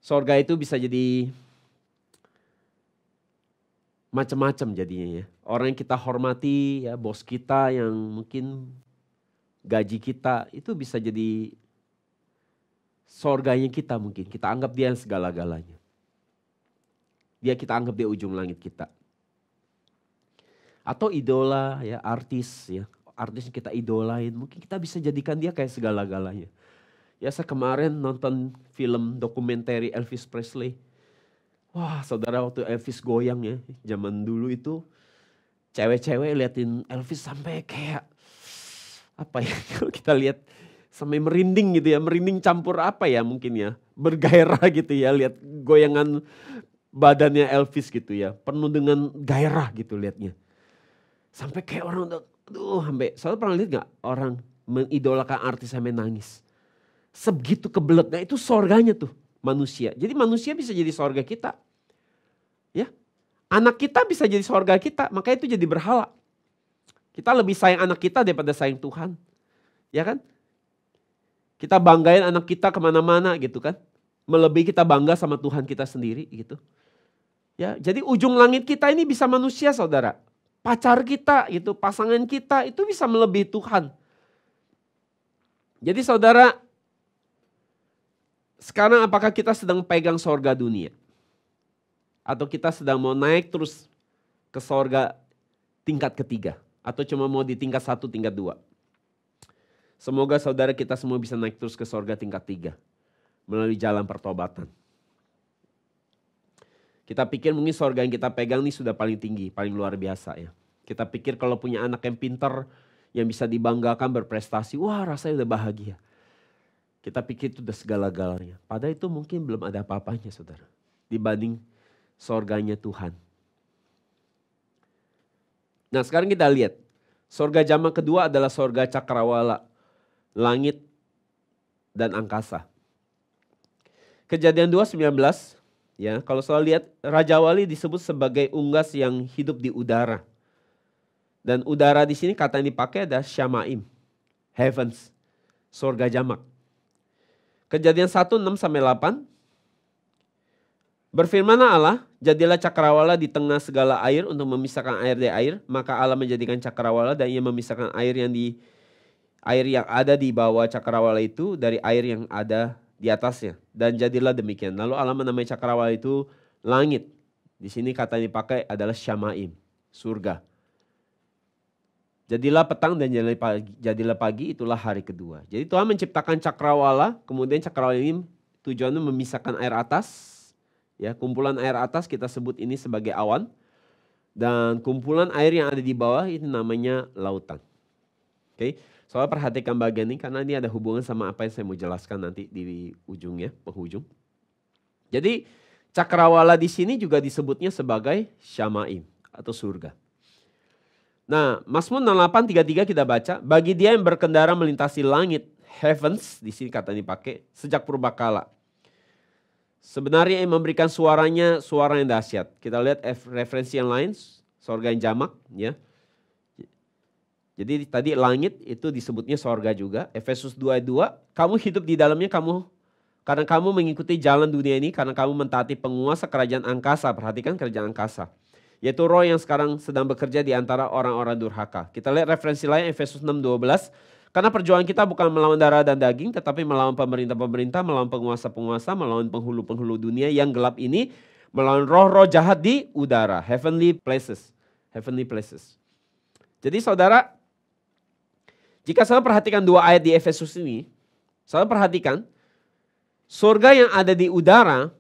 sorga itu bisa jadi macam-macam jadinya ya. Orang yang kita hormati ya, bos kita yang mungkin gaji kita itu bisa jadi sorganya kita mungkin. Kita anggap dia yang segala-galanya. Kita anggap dia ujung langit kita. Atau idola ya, artis ya. Artis yang kita idolain, mungkin kita bisa jadikan dia kayak segala-galanya. Ya saya kemarin nonton film dokumenter Elvis Presley. Wah saudara waktu Elvis goyang ya, zaman dulu itu cewek-cewek liatin Elvis sampai kayak apa ya, kalau kita lihat sampai merinding gitu ya, merinding campur apa ya mungkin ya, bergairah gitu ya, lihat goyangan badannya Elvis gitu ya, penuh dengan gairah gitu liatnya. Sampai kayak orang udah, aduh sampai, saudara pernah lihat gak orang mengidolakan artis sampai nangis? Sebegitu kebeletnya, itu sorganya tuh manusia. Jadi manusia bisa jadi sorga kita. Ya, anak kita bisa jadi sorga kita, makanya itu jadi berhala. Kita lebih sayang anak kita daripada sayang Tuhan. Ya kan? Kita banggain anak kita kemana-mana gitu kan. Melebihi kita bangga sama Tuhan kita sendiri gitu. Ya, jadi ujung langit kita ini bisa manusia saudara. Pacar kita gitu, pasangan kita itu bisa melebihi Tuhan. Jadi saudara, sekarang apakah kita sedang pegang sorga dunia? Atau kita sedang mau naik terus ke sorga tingkat ketiga? Atau cuma mau di tingkat 1, tingkat 2? Semoga saudara kita semua bisa naik terus ke sorga tingkat 3. Melalui jalan pertobatan. Kita pikir mungkin sorga yang kita pegang ini sudah paling tinggi, paling luar biasa ya. Kita pikir kalau punya anak yang pintar, yang bisa dibanggakan berprestasi, wah rasanya udah bahagia. Kita pikir itu udah segala-galanya. Padahal itu mungkin belum ada apa-apanya saudara. Dibanding sorganya Tuhan. Nah sekarang kita lihat. Sorga zaman kedua adalah sorga cakrawala. Langit dan angkasa. Kejadian 2:19, ya, kalau saudara lihat Raja Wali disebut sebagai unggas yang hidup di udara. Dan udara di sini kata yang dipakai adalah Shamaim, heavens, surga jamak. Kejadian 1:6-8, berfirmanlah Allah, jadilah cakrawala di tengah segala air untuk memisahkan air dari air. Maka Allah menjadikan cakrawala dan ia memisahkan air yang ada di bawah cakrawala itu dari air yang ada di atasnya. Dan jadilah demikian. Lalu Allah menamai cakrawala itu langit. Di sini kata yang dipakai adalah Shamaim, surga. Jadilah petang dan jadilah pagi, itulah hari kedua. Jadi Tuhan menciptakan cakrawala, kemudian cakrawala ini tujuannya memisahkan air atas. Ya, kumpulan air atas kita sebut ini sebagai awan. Dan kumpulan air yang ada di bawah ini namanya lautan. Oke, soalnya perhatikan bagian ini karena ini ada hubungan sama apa yang saya mau jelaskan nanti di ujungnya, penghujung. Jadi cakrawala di sini juga disebutnya sebagai Shamaim atau surga. Nah, Mazmur 68:33 kita baca, bagi dia yang berkendara melintasi langit, heavens, di sini kata dipakai, sejak purbakala. Sebenarnya yang memberikan suaranya suara yang dahsyat. Kita lihat referensi yang lain, sorga yang jamak, ya. Jadi tadi langit itu disebutnya sorga juga. Efesus 2:2, kamu hidup di dalamnya karena kamu mengikuti jalan dunia ini, karena kamu mentaati penguasa kerajaan angkasa. Perhatikan kerajaan angkasa. Yaitu roh yang sekarang sedang bekerja di antara orang-orang durhaka. Kita lihat referensi lain Efesus 6:12. Karena perjuangan kita bukan melawan darah dan daging, tetapi melawan pemerintah-pemerintah, melawan penguasa-penguasa, melawan penghulu-penghulu dunia yang gelap ini, melawan roh-roh jahat di udara, heavenly places. Heavenly places. Jadi saudara, jika saudara perhatikan dua ayat di Efesus ini, saudara perhatikan, surga yang ada di udara,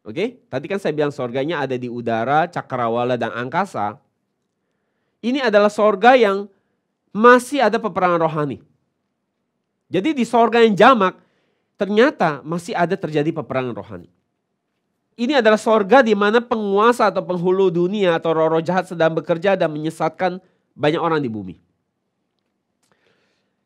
oke, tadi kan saya bilang surganya ada di udara, cakrawala dan angkasa. Ini adalah surga yang masih ada peperangan rohani. Jadi di surga yang jamak ternyata masih ada terjadi peperangan rohani. Ini adalah surga di mana penguasa atau penghulu dunia atau roh-roh jahat sedang bekerja dan menyesatkan banyak orang di bumi.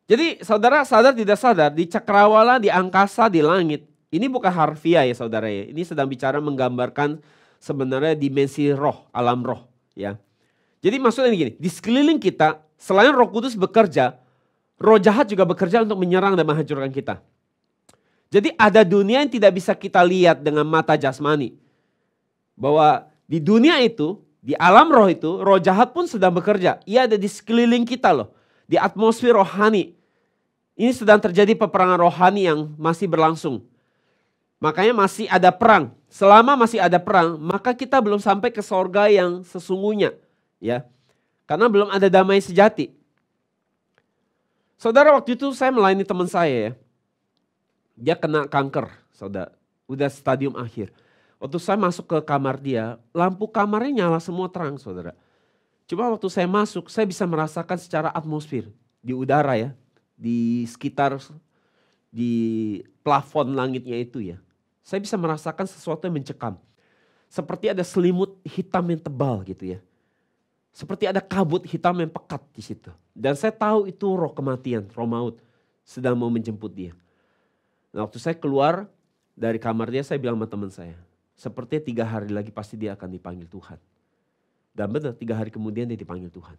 Jadi saudara sadar tidak sadar di cakrawala, di angkasa, di langit. Ini bukan harfiah ya saudara ya. Ini sedang bicara menggambarkan sebenarnya dimensi roh, alam roh ya. Jadi maksudnya gini, di sekeliling kita selain Roh Kudus bekerja, roh jahat juga bekerja untuk menyerang dan menghancurkan kita. Jadi ada dunia yang tidak bisa kita lihat dengan mata jasmani. Bahwa di dunia itu, di alam roh itu, roh jahat pun sedang bekerja. Ia ada di sekeliling kita loh, di atmosfer rohani. Ini sedang terjadi peperangan rohani yang masih berlangsung. Makanya masih ada perang. Selama masih ada perang, maka kita belum sampai ke sorga yang sesungguhnya. Ya, karena belum ada damai sejati. Saudara, waktu itu saya melayani teman saya ya. Dia kena kanker, saudara. Udah stadium akhir. Waktu saya masuk ke kamar dia, lampu kamarnya nyala semua terang, saudara. Cuma waktu saya masuk, saya bisa merasakan secara atmosfer di udara ya, di sekitar di plafon langitnya itu ya. Saya bisa merasakan sesuatu yang mencekam. Seperti ada selimut hitam yang tebal gitu ya. Seperti ada kabut hitam yang pekat di situ. Dan saya tahu itu roh kematian, roh maut sedang mau menjemput dia. Nah, waktu saya keluar dari kamar dia, saya bilang sama teman saya, sepertinya 3 hari lagi pasti dia akan dipanggil Tuhan. Dan benar 3 hari kemudian dia dipanggil Tuhan.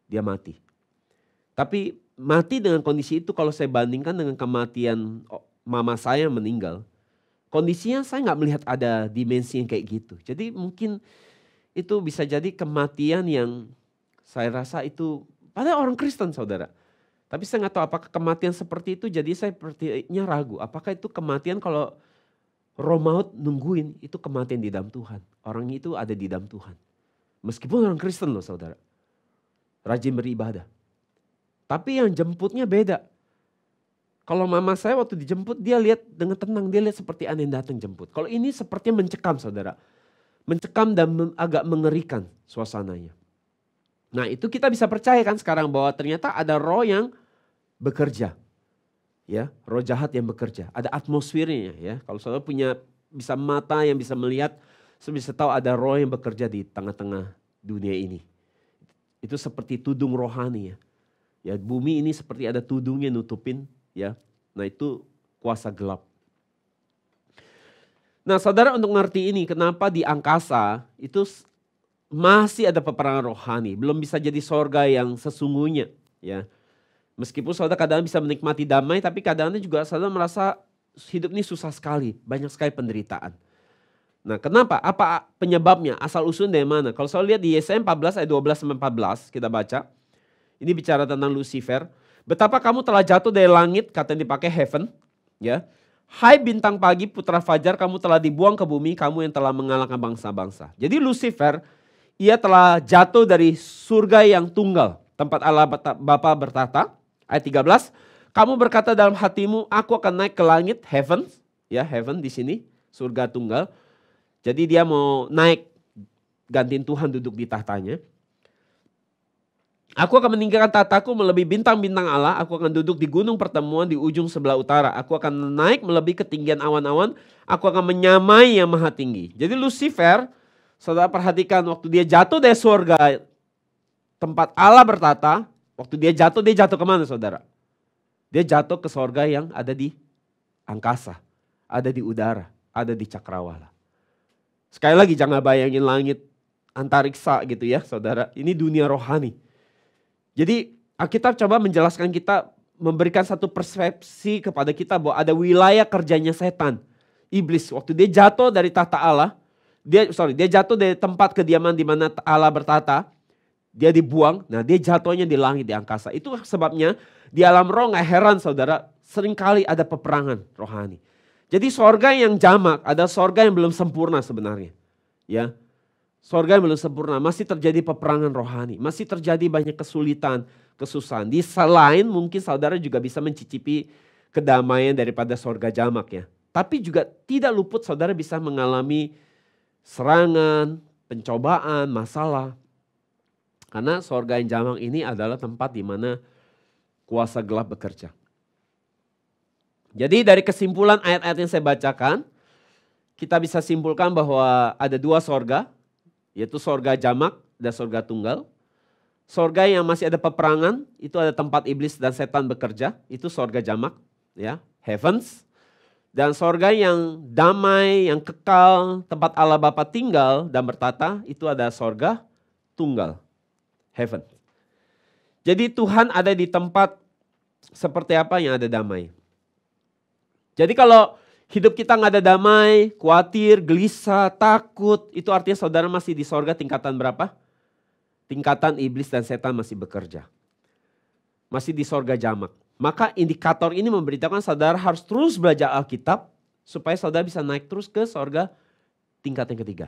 Dia mati. Tapi mati dengan kondisi itu kalau saya bandingkan dengan kematian mama saya yang meninggal. Kondisinya saya nggak melihat ada dimensi yang kayak gitu. Jadi mungkin itu bisa jadi kematian yang saya rasa itu, padahal orang Kristen saudara. Tapi saya nggak tahu apakah kematian seperti itu, jadi saya sepertinya ragu. Apakah itu kematian kalau roh maut nungguin, itu kematian di dalam Tuhan. Orang itu ada di dalam Tuhan. Meskipun orang Kristen loh saudara. Rajin beribadah. Tapi yang jemputnya beda. Kalau mama saya waktu dijemput dia lihat dengan tenang, dia lihat seperti aneh datang jemput. Kalau ini sepertinya mencekam saudara. Mencekam dan agak mengerikan suasananya. Nah itu kita bisa percaya kan sekarang bahwa ternyata ada roh yang bekerja. Ya, roh jahat yang bekerja. Ada atmosfernya ya. Kalau saudara punya bisa mata yang bisa melihat, saudara bisa tahu ada roh yang bekerja di tengah-tengah dunia ini. Itu seperti tudung rohani ya. Ya bumi ini seperti ada tudungnya nutupin ya Nah itu kuasa gelap. Nah saudara, untuk ngerti ini kenapa di angkasa itu masih ada peperangan rohani. Belum bisa jadi sorga yang sesungguhnya. Ya. Meskipun saudara kadang bisa menikmati damai, tapi kadang-kadang juga saudara merasa hidup ini susah sekali. Banyak sekali penderitaan. Nah kenapa? Apa penyebabnya? Asal usul dari mana? Kalau saya lihat di Yesaya 14 ayat 12-14 kita baca. Ini bicara tentang Lucifer. Betapa kamu telah jatuh dari langit, kata yang dipakai heaven. Ya. Hai bintang pagi putra fajar, kamu telah dibuang ke bumi, kamu yang telah mengalahkan bangsa-bangsa. Jadi Lucifer, ia telah jatuh dari surga yang tunggal. Tempat Allah Bapa bertata. Ayat 13. Kamu berkata dalam hatimu, aku akan naik ke langit, heaven. Ya, heaven di sini, surga tunggal. Jadi dia mau naik, gantiin Tuhan duduk di tahtanya. Aku akan meninggalkan tataku melebihi bintang-bintang Allah. Aku akan duduk di gunung pertemuan di ujung sebelah utara. Aku akan naik melebihi ketinggian awan-awan. Aku akan menyamai yang maha tinggi. Jadi Lucifer, saudara perhatikan waktu dia jatuh dari surga tempat Allah bertata. Waktu dia jatuh kemana saudara? Dia jatuh ke surga yang ada di angkasa. Ada di udara, ada di cakrawala. Sekali lagi jangan bayangin langit antariksa gitu ya saudara. Ini dunia rohani. Jadi Alkitab coba menjelaskan kita, memberikan satu persepsi kepada kita bahwa ada wilayah kerjanya setan. Iblis waktu dia jatuh dari tahta Allah, dia jatuh dari tempat kediaman di mana Allah bertata, dia dibuang, nah dia jatuhnya di langit, di angkasa. Itu sebabnya di alam roh gak heran saudara, seringkali ada peperangan rohani. Jadi sorga yang jamak, ada sorga yang belum sempurna sebenarnya. Ya. Sorga yang belum sempurna, masih terjadi peperangan rohani, masih terjadi banyak kesulitan, kesusahan. Di selain mungkin saudara juga bisa mencicipi kedamaian daripada sorga jamak ya. Tapi juga tidak luput saudara bisa mengalami serangan, pencobaan, masalah. Karena sorga yang jamak ini adalah tempat di mana kuasa gelap bekerja. Jadi dari kesimpulan ayat-ayat yang saya bacakan, kita bisa simpulkan bahwa ada dua sorga, yaitu sorga jamak dan sorga tunggal. Sorga yang masih ada peperangan, itu ada tempat iblis dan setan bekerja, itu sorga jamak, ya, heavens. Dan sorga yang damai, yang kekal, tempat Allah Bapa tinggal dan bertata, itu ada sorga tunggal, heaven. Jadi Tuhan ada di tempat seperti apa yang ada damai. Jadi kalau hidup kita nggak ada damai, khawatir, gelisah, takut, itu artinya saudara masih di sorga tingkatan berapa? Tingkatan iblis dan setan masih bekerja. Masih di sorga jamak. Maka indikator ini memberitakan saudara harus terus belajar Alkitab supaya saudara bisa naik terus ke sorga tingkat yang ketiga.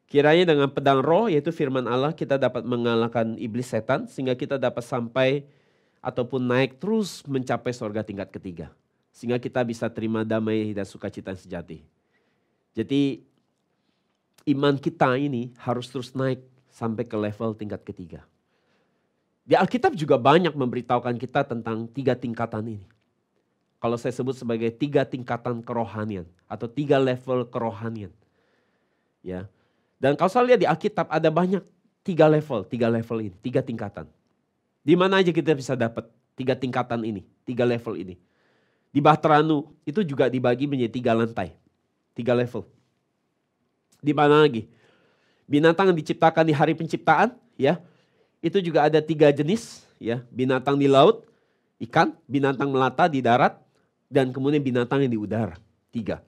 Kiranya dengan pedang roh yaitu firman Allah kita dapat mengalahkan iblis setan sehingga kita dapat sampai ataupun naik terus mencapai sorga tingkat ketiga. Sehingga kita bisa terima damai dan sukacita yang sejati. Jadi iman kita ini harus terus naik sampai ke level tingkat ketiga. Di Alkitab juga banyak memberitahukan kita tentang 3 tingkatan ini. Kalau saya sebut sebagai 3 tingkatan kerohanian atau 3 level kerohanian. Ya. Dan kalau saya lihat di Alkitab ada banyak 3 level ini, 3 tingkatan. Di mana aja kita bisa dapat 3 tingkatan ini, 3 level ini. Di Bahteranu itu juga dibagi menjadi 3 lantai, 3 level. Di mana lagi? Binatang yang diciptakan di hari penciptaan, ya, itu juga ada 3 jenis, ya, binatang di laut, ikan, binatang melata di darat, dan kemudian binatang yang di udara, 3.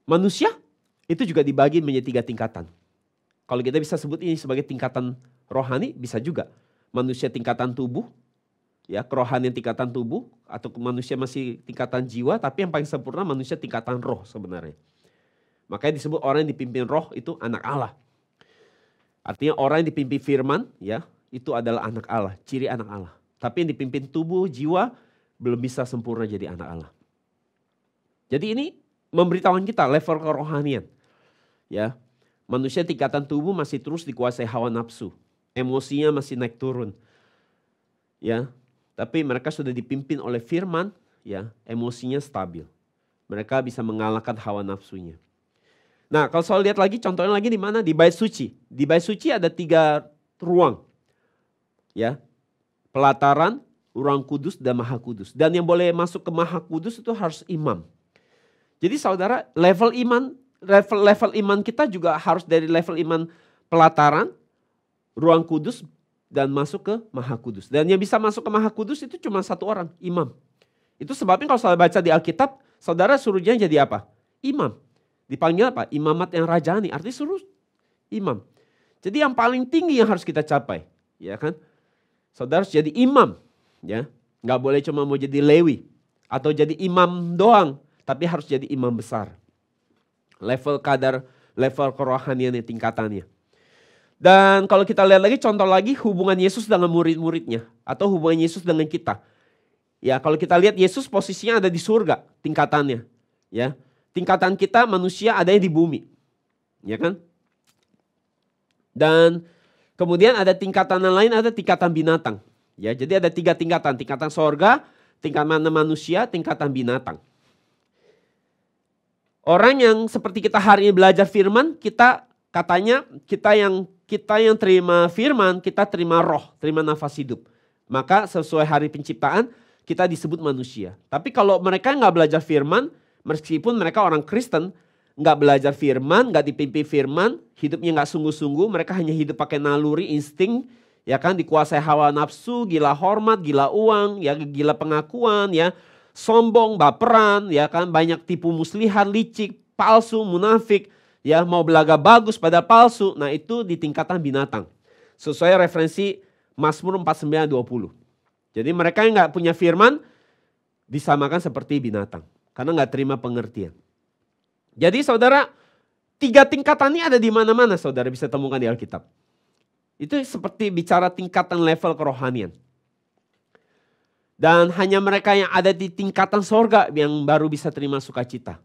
Manusia itu juga dibagi menjadi 3 tingkatan. Kalau kita bisa sebut ini sebagai tingkatan rohani, bisa juga. Manusia tingkatan tubuh, ya, kerohanian tingkatan tubuh, atau manusia masih tingkatan jiwa, tapi yang paling sempurna manusia tingkatan roh sebenarnya. Makanya disebut orang yang dipimpin roh itu anak Allah. Artinya orang yang dipimpin firman, ya, itu adalah anak Allah, ciri anak Allah. Tapi yang dipimpin tubuh, jiwa, belum bisa sempurna jadi anak Allah. Jadi ini memberitahukan kita level kerohanian. Ya, manusia tingkatan tubuh masih terus dikuasai hawa nafsu. Emosinya masih naik turun. Ya, tapi mereka sudah dipimpin oleh firman, ya, emosinya stabil. Mereka bisa mengalahkan hawa nafsunya. Nah, kalau saya lihat lagi, contohnya lagi di mana? Di bait suci. Di bait suci ada 3 ruang. Ya, pelataran, Ruang Kudus dan Maha Kudus. Dan yang boleh masuk ke Maha Kudus itu harus imam. Jadi saudara, level iman kita juga harus dari level iman pelataran, Ruang Kudus, dan masuk ke Maha Kudus. Dan yang bisa masuk ke Maha Kudus itu cuma satu orang, imam. Itu sebabnya kalau saudara baca di Alkitab, saudara suruhnya jadi apa? Imam. Dipanggil apa? Imamat yang rajani, artinya suruh imam. Jadi yang paling tinggi yang harus kita capai, ya kan? Saudara harus jadi imam, ya. Nggak boleh cuma mau jadi Lewi atau jadi imam doang, tapi harus jadi imam besar. Level kerohanian tingkatannya. Dan kalau kita lihat lagi contoh lagi hubungan Yesus dengan murid-muridnya atau hubungan Yesus dengan kita. Ya, kalau kita lihat Yesus posisinya ada di surga tingkatannya, ya. Tingkatan kita manusia adanya di bumi. Ya kan? Dan kemudian ada tingkatan lain, ada tingkatan binatang. Ya, jadi ada 3 tingkatan, tingkatan sorga, tingkatan manusia, tingkatan binatang. Orang yang seperti kita hari ini belajar firman, kita katanya kita yang terima firman, kita terima roh, terima nafas hidup. Maka sesuai hari penciptaan, kita disebut manusia. Tapi kalau mereka nggak belajar firman, meskipun mereka orang Kristen, nggak belajar firman, nggak dipimpin firman, hidupnya nggak sungguh-sungguh, mereka hanya hidup pakai naluri, insting, ya kan, dikuasai hawa nafsu, gila hormat, gila uang, ya gila pengakuan, ya sombong, baperan, ya kan, banyak tipu muslihat, licik, palsu, munafik, ya mau belaga bagus pada palsu. Nah itu di tingkatan binatang. Sesuai referensi Mazmur 49:20. Jadi mereka yang nggak punya firman disamakan seperti binatang karena nggak terima pengertian. Jadi saudara, 3 tingkatan ini ada di mana-mana saudara bisa temukan di Alkitab. Itu seperti bicara tingkatan level kerohanian. Dan hanya mereka yang ada di tingkatan sorga yang baru bisa terima sukacita.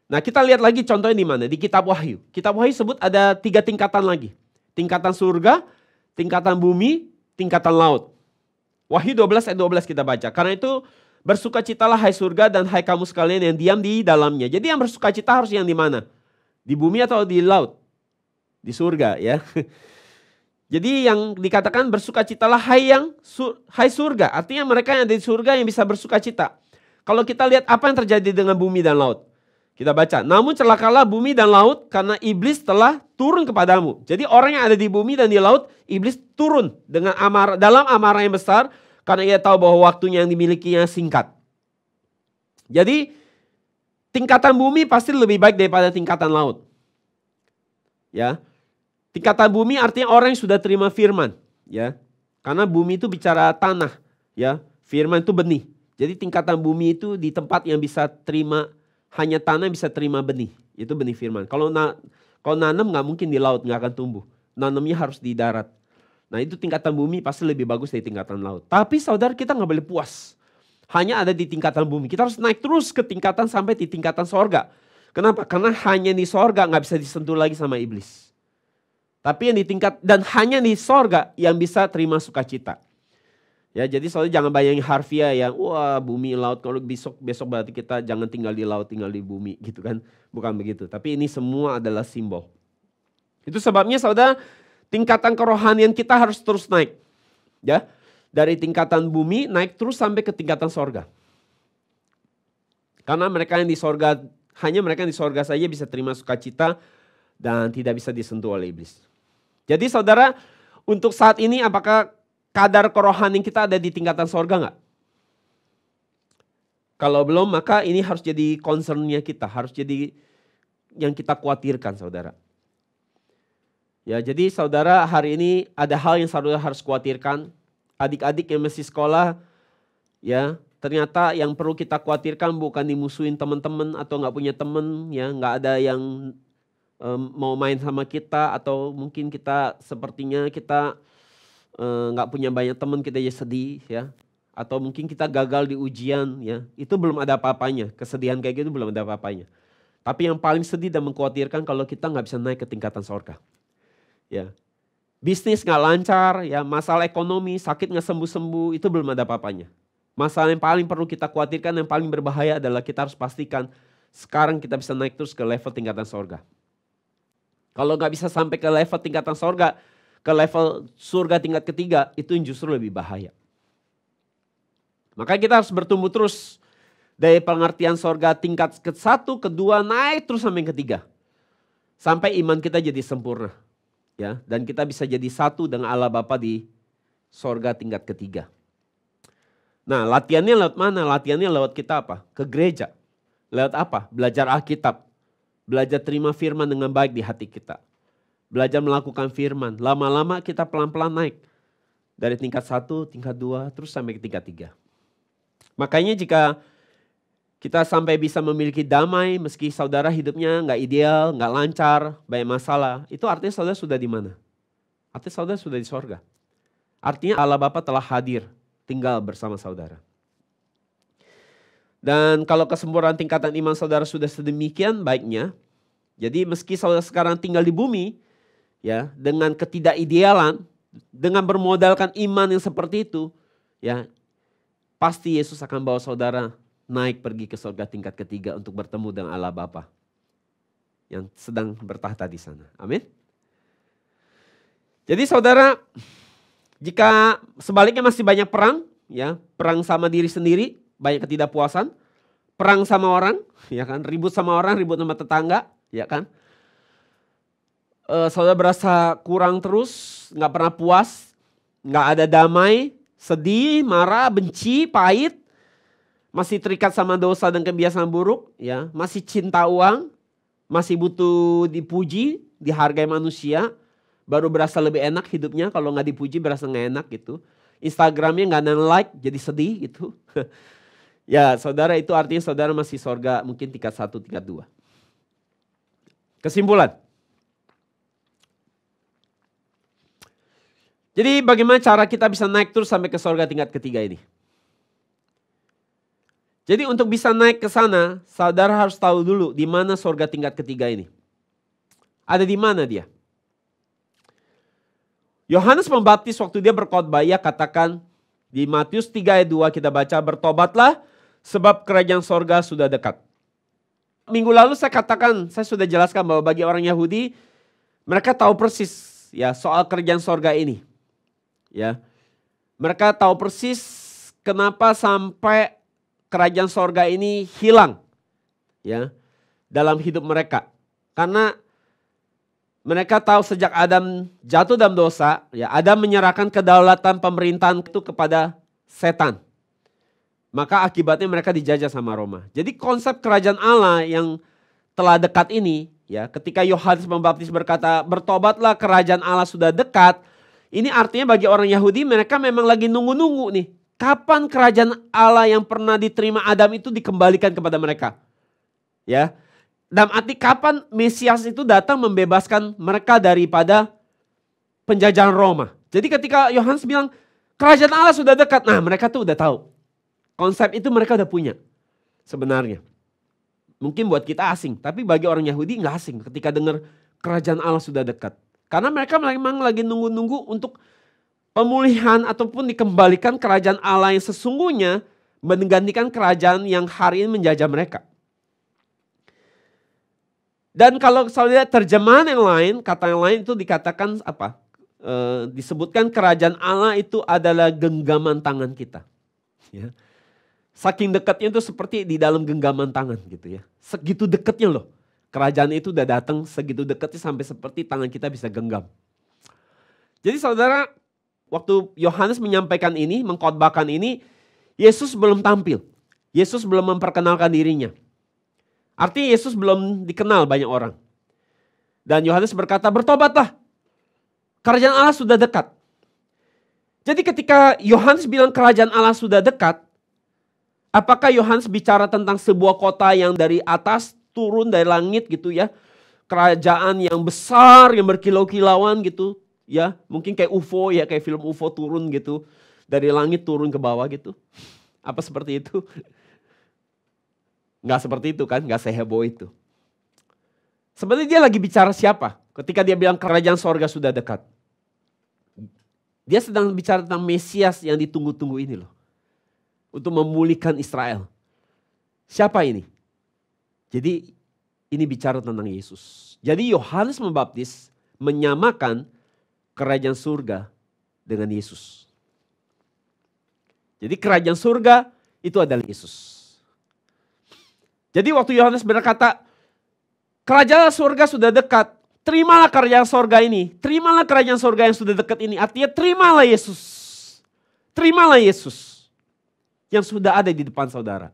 Nah kita lihat lagi contohnya di mana? Di kitab Wahyu. Kitab Wahyu sebut ada 3 tingkatan lagi. Tingkatan surga, tingkatan bumi, tingkatan laut. Wahyu 12 ayat 12 kita baca. Karena itu bersukacitalah hai surga dan hai kamu sekalian yang diam di dalamnya. Jadi yang bersukacita harus yang di mana? Di bumi atau di laut? Di surga ya. Jadi yang dikatakan bersukacitalah hai surga. Artinya mereka yang ada di surga yang bisa bersukacita. Kalau kita lihat apa yang terjadi dengan bumi dan laut. Kita baca, namun celakalah bumi dan laut karena iblis telah turun kepadamu. Jadi orang yang ada di bumi dan di laut, iblis turun dengan dalam amarah yang besar karena ia tahu bahwa waktunya yang dimilikinya singkat. Jadi tingkatan bumi pasti lebih baik daripada tingkatan laut. Ya, tingkatan bumi artinya orang yang sudah terima firman. Ya, karena bumi itu bicara tanah. Ya, firman itu benih. Jadi tingkatan bumi itu di tempat yang bisa terima. Hanya tanah bisa terima benih, itu benih firman. Kalau nanam nggak mungkin di laut, nggak akan tumbuh. Nanamnya harus di darat. Nah itu tingkatan bumi pasti lebih bagus dari tingkatan laut. Tapi saudara kita nggak boleh puas. Hanya ada di tingkatan bumi. Kita harus naik terus ke tingkatan sampai di tingkatan sorga. Kenapa? Karena hanya di sorga nggak bisa disentuh lagi sama iblis. Tapi yang di tingkat, dan hanya di sorga yang bisa terima sukacita. Ya, jadi soalnya jangan bayangin harfiah yang wah bumi laut, kalau besok berarti kita jangan tinggal di laut, tinggal di bumi gitu kan. Bukan begitu, tapi ini semua adalah simbol. Itu sebabnya saudara tingkatan kerohanian kita harus terus naik. Ya, dari tingkatan bumi naik terus sampai ke tingkatan sorga. Karena mereka yang di sorga, hanya mereka yang di sorga saja bisa terima sukacita dan tidak bisa disentuh oleh iblis. Jadi saudara, untuk saat ini apakah kadar kerohanian kita ada di tingkatan sorga enggak? Kalau belum maka ini harus jadi concernnya kita. Harus jadi yang kita khawatirkan saudara. Ya jadi saudara hari ini ada hal yang saudara harus khawatirkan. Adik-adik yang masih sekolah ya ternyata yang perlu kita khawatirkan bukan dimusuhin teman-teman atau enggak punya teman. Ya enggak ada yang mau main sama kita atau mungkin kita sepertinya kita nggak punya banyak teman kita jadi sedih ya, atau mungkin kita gagal di ujian ya, itu belum ada apa-apanya. Kesedihan kayak gitu belum ada apa-apanya. Tapi yang paling sedih dan mengkhawatirkan kalau kita nggak bisa naik ke tingkatan sorga ya, bisnis nggak lancar ya, masalah ekonomi, sakit nggak sembuh-sembuh, itu belum ada apa-apanya. Masalah yang paling perlu kita khawatirkan, yang paling berbahaya adalah kita harus pastikan sekarang kita bisa naik terus ke level tingkatan sorga. Kalau nggak bisa sampai ke level tingkatan sorga, ke level surga tingkat ketiga, itu justru lebih bahaya. Maka kita harus bertumbuh terus dari pengertian sorga tingkat ke-1, kedua, naik terus sampai yang ketiga. Sampai iman kita jadi sempurna. Ya, dan kita bisa jadi satu dengan Allah Bapa di sorga tingkat ketiga. Nah, latihannya lewat mana? Latihannya lewat kita apa? Ke gereja. Lewat apa? Belajar Alkitab. Belajar terima firman dengan baik di hati kita. Belajar melakukan firman. Lama-lama kita pelan-pelan naik. Dari tingkat 1, tingkat 2, terus sampai ke tingkat 3. Makanya jika kita sampai bisa memiliki damai meski saudara hidupnya nggak ideal, nggak lancar, banyak masalah. Itu artinya saudara sudah di mana? Artinya saudara sudah di sorga. Artinya Allah Bapa telah hadir, tinggal bersama saudara. Dan kalau kesempurnaan tingkatan iman saudara sudah sedemikian baiknya, jadi meski saudara sekarang tinggal di bumi, ya dengan ketidakidealan, dengan bermodalkan iman yang seperti itu, ya pasti Yesus akan bawa saudara naik pergi ke surga tingkat ketiga untuk bertemu dengan Allah Bapa yang sedang bertahta di sana. Amin. Jadi saudara, jika sebaliknya masih banyak perang, ya perang sama diri sendiri, banyak ketidakpuasan, perang sama orang, ya kan, ribut sama orang, ribut sama tetangga, ya kan. Saudara berasa kurang terus, nggak pernah puas, nggak ada damai, sedih, marah, benci, pahit, masih terikat sama dosa dan kebiasaan buruk, ya, masih cinta uang, masih butuh dipuji, dihargai manusia, baru berasa lebih enak hidupnya. Kalau nggak dipuji berasa nggak enak gitu. Instagramnya nggak ada like, jadi sedih gitu. Ya, saudara, itu artinya saudara masih sorga mungkin tingkat 1, tingkat 2. Kesimpulan. Jadi bagaimana cara kita bisa naik terus sampai ke sorga tingkat ketiga ini? Jadi untuk bisa naik ke sana, saudara harus tahu dulu di mana sorga tingkat ketiga ini. Ada di mana dia? Yohanes Pembaptis waktu dia berkhotbah, ia katakan di Matius 3 ayat 2 kita baca, bertobatlah sebab kerajaan sorga sudah dekat. Minggu lalu saya katakan, saya sudah jelaskan bahwa bagi orang Yahudi, mereka tahu persis ya soal kerajaan sorga ini. Ya, mereka tahu persis kenapa sampai kerajaan sorga ini hilang, ya, dalam hidup mereka. Karena mereka tahu sejak Adam jatuh dalam dosa, ya, Adam menyerahkan kedaulatan pemerintahan itu kepada setan. Maka akibatnya mereka dijajah sama Roma. Jadi konsep kerajaan Allah yang telah dekat ini, ya, ketika Yohanes Pembaptis berkata, bertobatlah kerajaan Allah sudah dekat. Ini artinya bagi orang Yahudi mereka memang lagi nunggu-nunggu nih. Kapan kerajaan Allah yang pernah diterima Adam itu dikembalikan kepada mereka? Ya. Dalam arti kapan Mesias itu datang membebaskan mereka daripada penjajahan Roma. Jadi ketika Yohanes bilang kerajaan Allah sudah dekat. Nah, mereka tuh udah tahu. Konsep itu mereka udah punya sebenarnya. Mungkin buat kita asing, tapi bagi orang Yahudi nggak asing ketika dengar kerajaan Allah sudah dekat. Karena mereka memang lagi nunggu-nunggu untuk pemulihan ataupun dikembalikan kerajaan Allah yang sesungguhnya menggantikan kerajaan yang hari ini menjajah mereka. Dan kalau saya lihat terjemahan yang lain, kata yang lain itu dikatakan apa? Disebutkan kerajaan Allah itu adalah genggaman tangan kita. Ya. Saking dekatnya itu seperti di dalam genggaman tangan gitu ya. Segitu dekatnya loh. Kerajaan itu udah datang segitu dekatnya sampai seperti tangan kita bisa genggam. Jadi saudara, waktu Yohanes menyampaikan ini, mengkhotbahkan ini, Yesus belum tampil. Yesus belum memperkenalkan dirinya. Artinya Yesus belum dikenal banyak orang. Dan Yohanes berkata, bertobatlah. Kerajaan Allah sudah dekat. Jadi ketika Yohanes bilang kerajaan Allah sudah dekat, apakah Yohanes bicara tentang sebuah kota yang dari atas turun dari langit gitu ya. Kerajaan yang besar yang berkilau-kilauan gitu ya. Mungkin kayak UFO ya, kayak film UFO turun gitu. Dari langit turun ke bawah gitu. Apa seperti itu? Nggak seperti itu kan, nggak seheboh itu. Sebenarnya dia lagi bicara siapa? Ketika dia bilang kerajaan sorga sudah dekat. Dia sedang bicara tentang Mesias yang ditunggu-tunggu ini loh. Untuk memulihkan Israel. Siapa ini? Jadi ini bicara tentang Yesus. Jadi Yohanes Pembaptis menyamakan kerajaan surga dengan Yesus. Jadi kerajaan surga itu adalah Yesus. Jadi waktu Yohanes berkata, kerajaan surga sudah dekat, terimalah kerajaan surga ini. Terimalah kerajaan surga yang sudah dekat ini. Artinya terimalah Yesus. Terimalah Yesus yang sudah ada di depan saudara.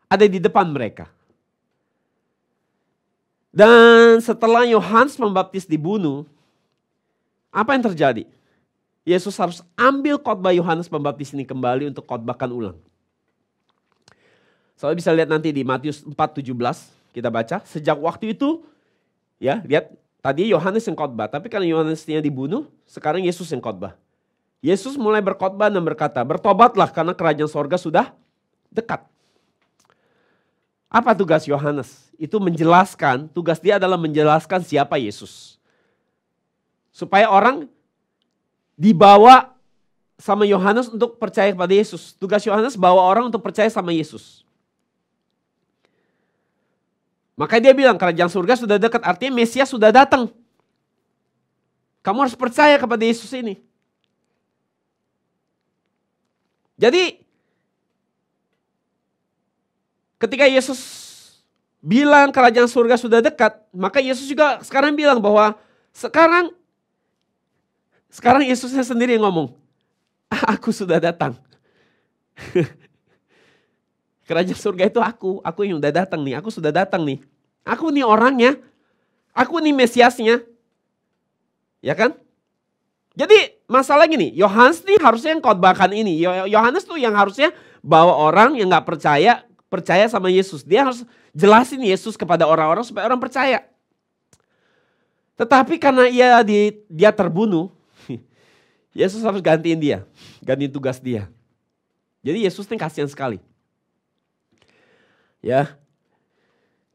Ada di depan mereka. Dan setelah Yohanes Pembaptis dibunuh, apa yang terjadi? Yesus harus ambil khotbah Yohanes Pembaptis ini kembali untuk khotbahkan ulang. Saudara bisa lihat nanti di Matius 4:17 kita baca. Sejak waktu itu, ya lihat tadi Yohanes yang khotbah, tapi karena Yohanesnya dibunuh, sekarang Yesus yang khotbah. Yesus mulai berkhotbah dan berkata, bertobatlah karena kerajaan sorga sudah dekat. Apa tugas Yohanes? Itu menjelaskan, tugas dia adalah menjelaskan siapa Yesus. Supaya orang dibawa sama Yohanes untuk percaya kepada Yesus. Tugas Yohanes bawa orang untuk percaya sama Yesus. Makanya dia bilang kerajaan surga sudah dekat, artinya Mesias sudah datang. Kamu harus percaya kepada Yesus ini. Jadi ketika Yesus bilang kerajaan surga sudah dekat, maka Yesus juga sekarang bilang bahwa sekarang Yesusnya sendiri yang ngomong, aku sudah datang. Kerajaan surga itu aku yang udah datang nih, aku sudah datang nih. Aku nih orangnya, aku nih Mesiasnya. Ya kan? Jadi masalah gini, Yohanes nih harusnya yang khotbahkan ini. Yohanes tuh yang harusnya bawa orang yang gak percaya sama Yesus. Dia harus jelasin Yesus kepada orang-orang supaya orang percaya. Tetapi karena dia terbunuh, Yesus harus gantiin tugas dia. Jadi Yesus ini kasihan sekali. Ya.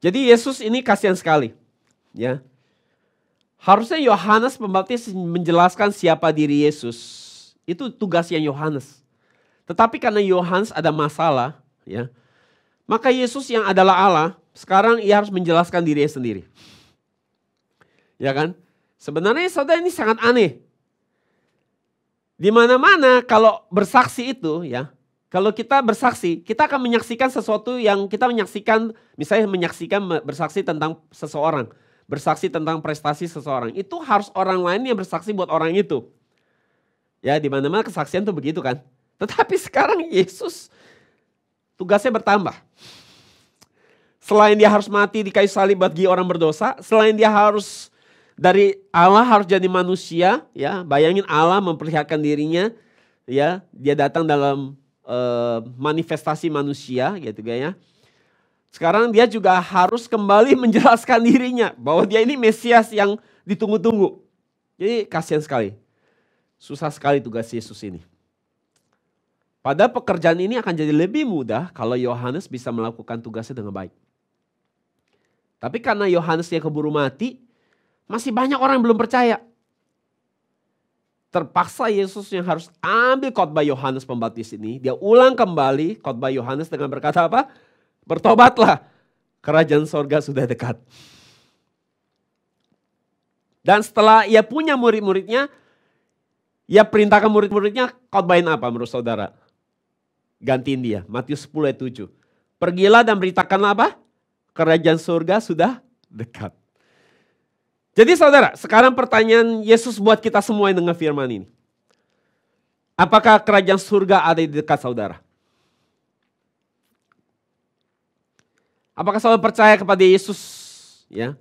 Jadi Yesus ini kasihan sekali. Ya. Harusnya Yohanes Pembaptis menjelaskan siapa diri Yesus. Itu tugasnya Yohanes. Tetapi karena Yohanes ada masalah, ya. Maka Yesus yang adalah Allah, sekarang ia harus menjelaskan dirinya sendiri. Ya kan? Sebenarnya saudara ini sangat aneh. Di mana-mana kalau bersaksi itu ya, kalau kita bersaksi, kita akan menyaksikan sesuatu yang kita menyaksikan, misalnya bersaksi tentang seseorang, bersaksi tentang prestasi seseorang. Itu harus orang lain yang bersaksi buat orang itu. Ya, di mana-mana kesaksian tuh begitu kan. Tetapi sekarang Yesus tugasnya bertambah. Selain dia harus mati di kayu salib bagi orang berdosa, selain dia harus dari Allah harus jadi manusia, ya. Bayangin Allah memperlihatkan dirinya, ya. Dia datang dalam manifestasi manusia, gitu ya. Sekarang dia juga harus kembali menjelaskan dirinya bahwa dia ini Mesias yang ditunggu-tunggu. Jadi kasihan sekali. Susah sekali tugas Yesus ini. Pada pekerjaan ini akan jadi lebih mudah kalau Yohanes bisa melakukan tugasnya dengan baik. Tapi karena Yohanes yang keburu mati, masih banyak orang yang belum percaya. Terpaksa Yesus yang harus ambil khotbah Yohanes Pembaptis ini. Dia ulang kembali khotbah Yohanes dengan berkata apa? Bertobatlah, kerajaan sorga sudah dekat. Dan setelah ia punya murid-muridnya, ia perintahkan murid-muridnya khotbahin apa menurut saudara? Gantiin dia, Matius 10 ayat 7. Pergilah dan beritakanlah apa? Kerajaan surga sudah dekat. Jadi saudara, sekarang pertanyaan Yesus buat kita semua yang dengar firman ini. Apakah kerajaan surga ada di dekat saudara? Apakah saudara percaya kepada Yesus? Ya,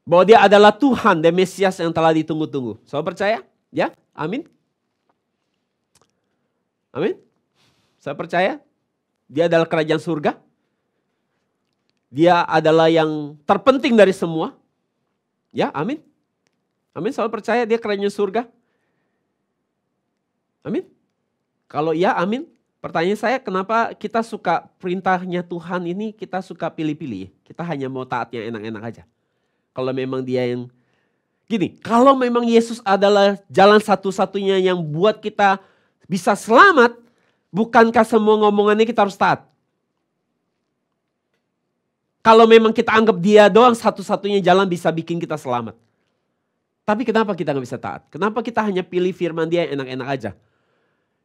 bahwa dia adalah Tuhan dan Mesias yang telah ditunggu-tunggu. Saudara percaya? Ya, amin. Amin. Saya percaya dia adalah kerajaan surga. Dia adalah yang terpenting dari semua. Ya, amin. Amin, saudara percaya dia kerajaan surga? Amin. Kalau iya, amin. Pertanyaan saya, kenapa kita suka perintahnya Tuhan ini, kita suka pilih-pilih? Kita hanya mau taat yang enak-enak aja. Kalau memang dia yang, gini, kalau memang Yesus adalah jalan satu-satunya yang buat kita bisa selamat, bukankah semua ngomongannya kita harus taat? Kalau memang kita anggap dia doang satu-satunya jalan bisa bikin kita selamat. Tapi kenapa kita gak bisa taat? Kenapa kita hanya pilih firman dia yang enak-enak aja?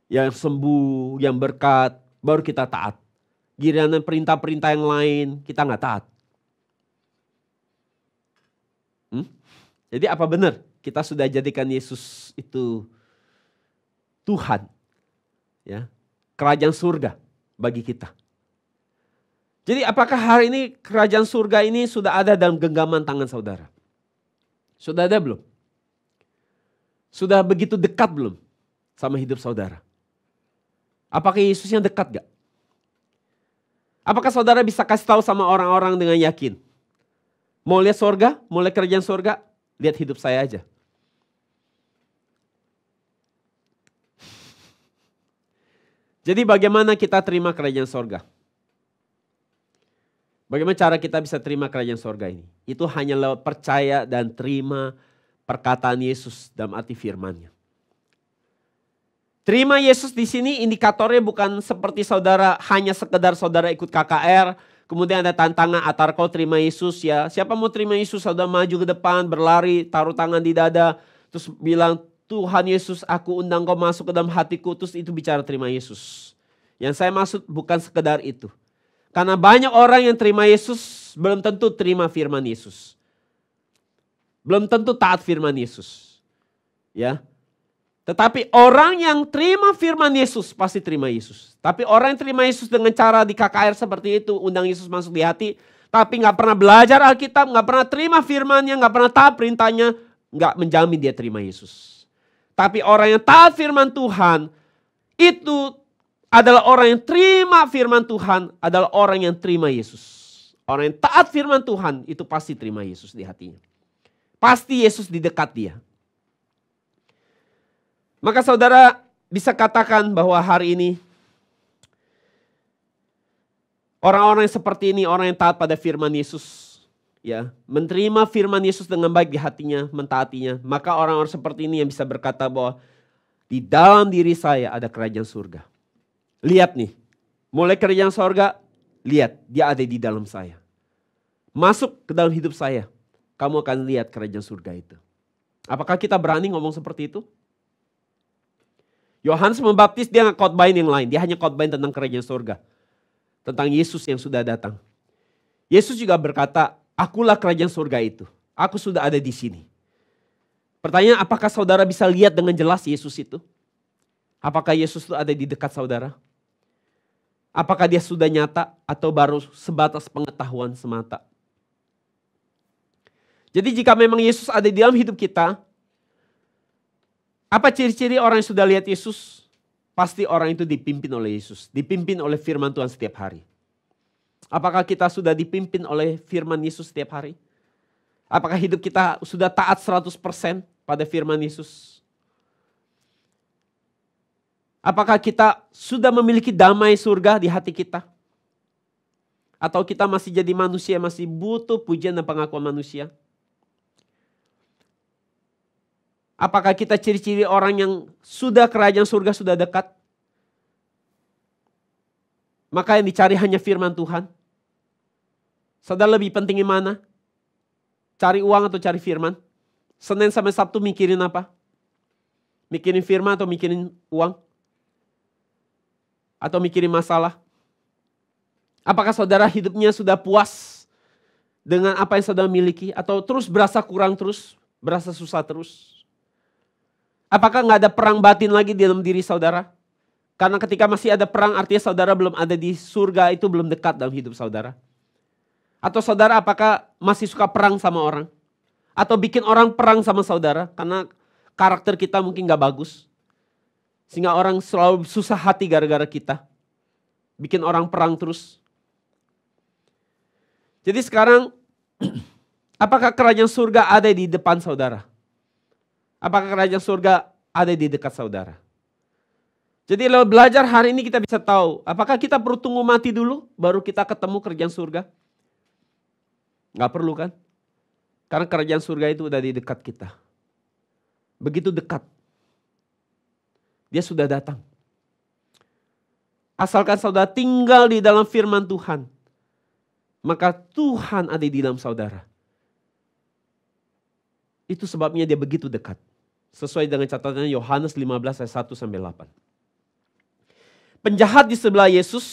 yang sembuh, yang berkat, baru kita taat. Giliran perintah-perintah yang lain, kita nggak taat. Jadi apa benar? Kita sudah jadikan Yesus itu Tuhan. Ya, kerajaan surga bagi kita. Jadi apakah hari ini kerajaan surga ini sudah ada dalam genggaman tangan saudara? Sudah ada belum? Sudah begitu dekat belum sama hidup saudara? Apakah Yesus yang dekat gak? Apakah saudara bisa kasih tahu sama orang-orang dengan yakin? Mau lihat surga? Mau lihat kerajaan surga? Lihat hidup saya aja. Jadi bagaimana kita terima kerajaan surga? Bagaimana cara kita bisa terima kerajaan surga ini? Itu hanya lewat percaya dan terima perkataan Yesus dalam arti firman-Nya. Terima Yesus di sini indikatornya bukan seperti saudara hanya sekedar saudara ikut KKR, kemudian ada tantangan atar kau terima Yesus ya. Siapa mau terima Yesus, saudara maju ke depan, berlari, taruh tangan di dada, terus bilang, Tuhan Yesus aku undang kau masuk ke dalam hatiku, terus itu bicara terima Yesus. Yang saya maksud bukan sekedar itu. Karena banyak orang yang terima Yesus belum tentu terima firman Yesus. Belum tentu taat firman Yesus. Ya. Tetapi orang yang terima firman Yesus pasti terima Yesus. Tapi orang yang terima Yesus dengan cara di KKR seperti itu, undang Yesus masuk di hati, tapi gak pernah belajar Alkitab, gak pernah terima firmannya, gak pernah taat perintahnya, gak menjamin dia terima Yesus. Tapi orang yang taat firman Tuhan, itu adalah orang yang terima firman Tuhan, adalah orang yang terima Yesus. Orang yang taat firman Tuhan, itu pasti terima Yesus di hatinya. Pasti Yesus di dekat dia. Maka saudara bisa katakan bahwa hari ini, orang-orang yang seperti ini, orang yang taat pada firman Yesus, ya, menerima firman Yesus dengan baik di hatinya, mentaatinya, maka orang-orang seperti ini yang bisa berkata bahwa di dalam diri saya ada kerajaan surga. Lihat nih, mulai kerajaan surga, lihat dia ada di dalam saya. Masuk ke dalam hidup saya, kamu akan lihat kerajaan surga itu. Apakah kita berani ngomong seperti itu? Yohanes membaptis, dia nggak khotbahin yang lain, dia hanya khotbahin tentang kerajaan surga. Tentang Yesus yang sudah datang. Yesus juga berkata, akulah kerajaan surga itu. Aku sudah ada di sini. Pertanyaan, apakah saudara bisa lihat dengan jelas Yesus itu? Apakah Yesus itu ada di dekat saudara? Apakah dia sudah nyata atau baru sebatas pengetahuan semata? Jadi jika memang Yesus ada di dalam hidup kita, apa ciri-ciri orang yang sudah lihat Yesus? Pasti orang itu dipimpin oleh Yesus, dipimpin oleh firman Tuhan setiap hari. Apakah kita sudah dipimpin oleh firman Yesus setiap hari? Apakah hidup kita sudah taat 100% pada firman Yesus? Apakah kita sudah memiliki damai surga di hati kita? Atau kita masih jadi manusia, masih butuh pujian dan pengakuan manusia? Apakah kita ciri-ciri orang yang sudah kerajaan surga sudah dekat? Maka yang dicari hanya firman Tuhan. Saudara lebih pentingin mana? Cari uang atau cari firman? Senin sampai Sabtu mikirin apa? Mikirin firman atau mikirin uang? Atau mikirin masalah? Apakah saudara hidupnya sudah puas dengan apa yang saudara miliki? Atau terus berasa kurang terus? Berasa susah terus? Apakah gak ada perang batin lagi di dalam diri saudara? Karena ketika masih ada perang artinya saudara belum ada di surga, itu belum dekat dalam hidup saudara. Atau saudara apakah masih suka perang sama orang? Atau bikin orang perang sama saudara karena karakter kita mungkin gak bagus. Sehingga orang selalu susah hati gara-gara kita. Bikin orang perang terus. Jadi sekarang, apakah kerajaan surga ada di depan saudara? Apakah kerajaan surga ada di dekat saudara? Jadi kalau belajar hari ini kita bisa tahu, apakah kita perlu tunggu mati dulu baru kita ketemu kerajaan surga? Gak perlu kan? Karena kerajaan surga itu udah di dekat kita. Begitu dekat. Dia sudah datang. Asalkan saudara tinggal di dalam firman Tuhan, maka Tuhan ada di dalam saudara. Itu sebabnya dia begitu dekat. Sesuai dengan catatan Yohanes 15 ayat 1-8. penjahat di sebelah Yesus,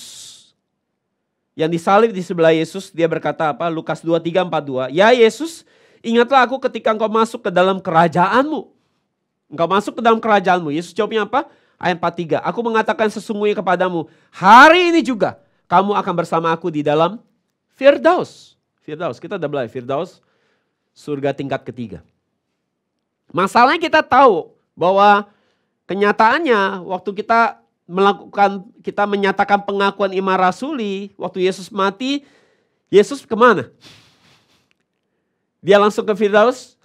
yang disalib di sebelah Yesus, dia berkata apa? Lukas 23:42. Ya Yesus, ingatlah aku ketika engkau masuk ke dalam kerajaanmu. Engkau masuk ke dalam kerajaanmu. Yesus jawabnya apa? Ayat 43. Aku mengatakan sesungguhnya kepadamu, hari ini juga kamu akan bersama aku di dalam Firdaus. Firdaus, kita udah belajar Firdaus, surga tingkat ketiga. Masalahnya kita tahu bahwa kenyataannya waktu kita menyatakan pengakuan iman rasuli, waktu Yesus mati, Yesus kemana? Dia langsung ke Firdaus?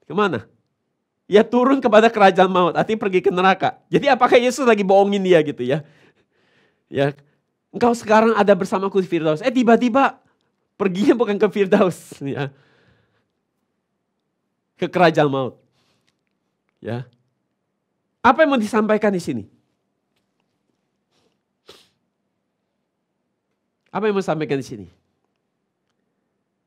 Kemana? Ya turun kepada kerajaan maut, artinya pergi ke neraka. Jadi apakah Yesus lagi bohongin dia gitu ya? Ya, engkau sekarang ada bersamaku di Firdaus. Tiba-tiba perginya bukan ke Firdaus, ya. Ke kerajaan maut. Ya. Apa yang mau disampaikan di sini? Apa yang mau disampaikan di sini?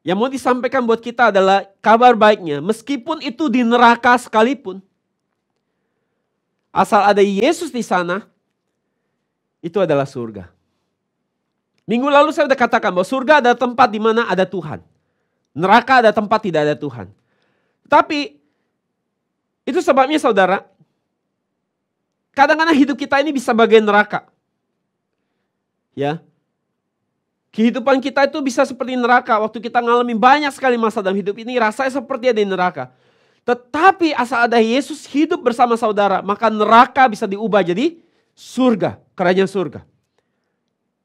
Yang mau disampaikan buat kita adalah kabar baiknya, meskipun itu di neraka sekalipun, asal ada Yesus di sana, itu adalah surga. Minggu lalu saya sudah katakan bahwa surga ada tempat di mana ada Tuhan. Neraka ada tempat tidak ada Tuhan. Tapi itu sebabnya saudara, kadang-kadang hidup kita ini bisa bagian neraka. Ya. Kehidupan kita itu bisa seperti neraka. Waktu kita ngalamin banyak sekali masa dalam hidup ini, rasanya seperti ada di neraka. Tetapi asal ada Yesus hidup bersama saudara, maka neraka bisa diubah jadi surga, kerajaan surga.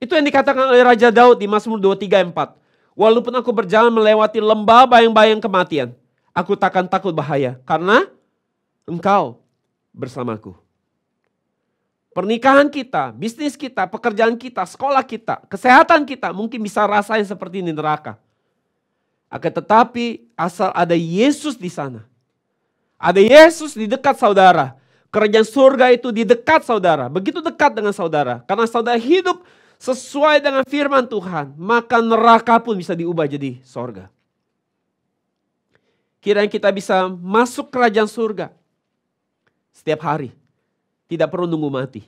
Itu yang dikatakan oleh Raja Daud di Mazmur 23:4. Walaupun aku berjalan melewati lembah bayang-bayang kematian, aku takkan takut bahaya, karena Engkau bersamaku. Pernikahan kita, bisnis kita, pekerjaan kita, sekolah kita, kesehatan kita mungkin bisa rasain seperti ini neraka. Akan tetapi asal ada Yesus di sana. Ada Yesus di dekat saudara. Kerajaan surga itu di dekat saudara. Begitu dekat dengan saudara. Karena saudara hidup sesuai dengan firman Tuhan. Maka neraka pun bisa diubah jadi surga. Kiranya kita bisa masuk kerajaan surga. Setiap hari. Tidak perlu nunggu mati.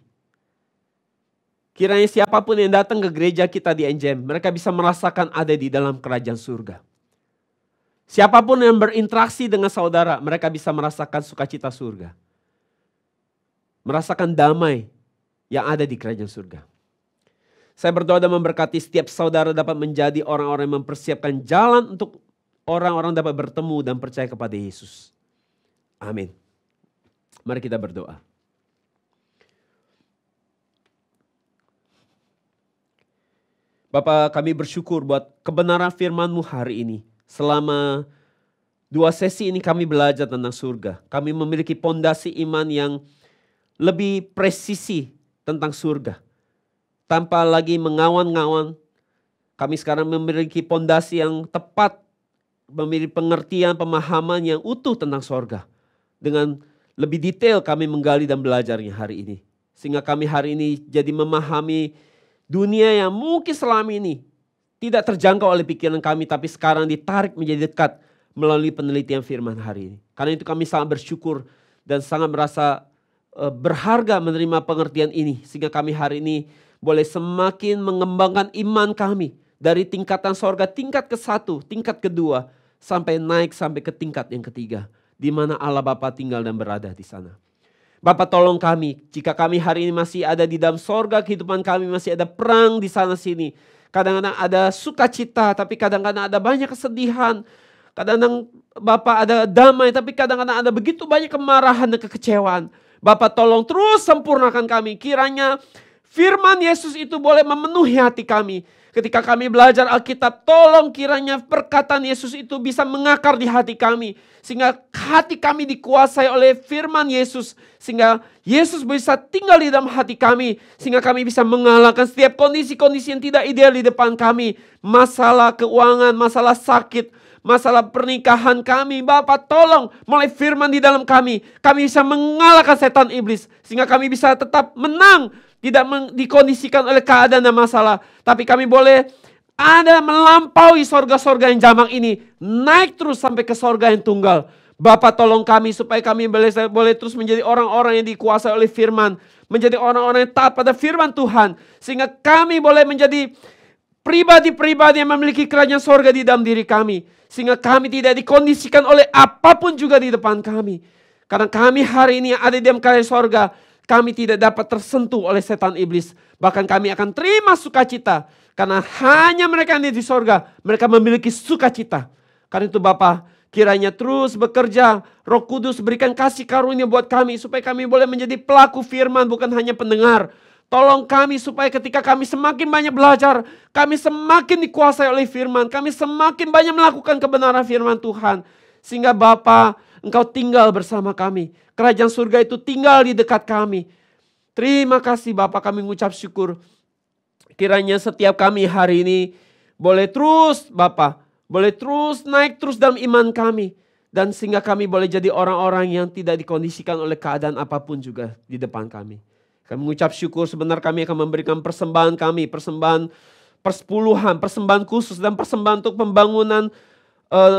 Kiranya siapapun yang datang ke gereja kita di NJM, mereka bisa merasakan ada di dalam kerajaan surga. Siapapun yang berinteraksi dengan saudara, mereka bisa merasakan sukacita surga. Merasakan damai yang ada di kerajaan surga. Saya berdoa dan memberkati setiap saudara dapat menjadi orang-orang yang mempersiapkan jalan untuk orang-orang dapat bertemu dan percaya kepada Yesus. Amin. Mari kita berdoa. Bapa, kami bersyukur buat kebenaran firman-Mu hari ini. Selama 2 sesi ini kami belajar tentang surga. Kami memiliki pondasi iman yang lebih presisi tentang surga. Tanpa lagi mengawan-ngawan, kami sekarang memiliki pondasi yang tepat, memiliki pengertian, pemahaman yang utuh tentang surga. Dengan lebih detail kami menggali dan belajarnya hari ini. Sehingga kami hari ini jadi memahami dunia yang mungkin selama ini tidak terjangkau oleh pikiran kami, tapi sekarang ditarik menjadi dekat melalui penelitian firman hari ini. Karena itu kami sangat bersyukur dan sangat merasa berharga menerima pengertian ini. Sehingga kami hari ini boleh semakin mengembangkan iman kami dari tingkatan sorga tingkat ke-1, tingkat kedua, sampai naik sampai ke tingkat yang ketiga. Di mana Allah Bapa tinggal dan berada di sana. Bapa, tolong kami, jika kami hari ini masih ada di dalam sorga, kehidupan kami masih ada perang di sana sini. Kadang-kadang ada sukacita, tapi kadang-kadang ada banyak kesedihan. Kadang-kadang Bapa ada damai, tapi kadang-kadang ada begitu banyak kemarahan dan kekecewaan. Bapa, tolong terus sempurnakan kami. Kiranya firman Yesus itu boleh memenuhi hati kami. Ketika kami belajar Alkitab, tolong kiranya perkataan Yesus itu bisa mengakar di hati kami. Sehingga hati kami dikuasai oleh firman Yesus. Sehingga Yesus bisa tinggal di dalam hati kami. Sehingga kami bisa mengalahkan setiap kondisi-kondisi yang tidak ideal di depan kami. Masalah keuangan, masalah sakit, masalah pernikahan kami. Bapak, tolong mulai firman di dalam kami. Kami bisa mengalahkan setan iblis. Sehingga kami bisa tetap menang. Tidak dikondisikan oleh keadaan dan masalah. Tapi kami boleh ada melampaui sorga-sorga yang jamak ini. Naik terus sampai ke sorga yang tunggal. Bapa, tolong kami supaya kami boleh terus menjadi orang-orang yang dikuasai oleh firman. Menjadi orang-orang yang taat pada firman Tuhan. Sehingga kami boleh menjadi pribadi-pribadi yang memiliki kerajaan sorga di dalam diri kami. Sehingga kami tidak dikondisikan oleh apapun juga di depan kami. Karena kami hari ini ada di dalam kerajaan sorga, kami tidak dapat tersentuh oleh setan iblis. Bahkan kami akan terima sukacita. Karena hanya mereka yang di sorga, mereka memiliki sukacita. Karena itu Bapa, kiranya terus bekerja, Roh Kudus berikan kasih karunia buat kami, supaya kami boleh menjadi pelaku firman, bukan hanya pendengar. Tolong kami supaya ketika kami semakin banyak belajar, kami semakin dikuasai oleh firman, kami semakin banyak melakukan kebenaran firman Tuhan. Sehingga Bapa, Engkau tinggal bersama kami. Kerajaan surga itu tinggal di dekat kami. Terima kasih Bapa, kami mengucap syukur. Kiranya setiap kami hari ini boleh terus Bapa, boleh terus naik terus dalam iman kami. Dan sehingga kami boleh jadi orang-orang yang tidak dikondisikan oleh keadaan apapun juga di depan kami. Kami mengucap syukur, sebenarnya kami akan memberikan persembahan kami, persembahan persepuluhan, persembahan khusus dan persembahan untuk pembangunan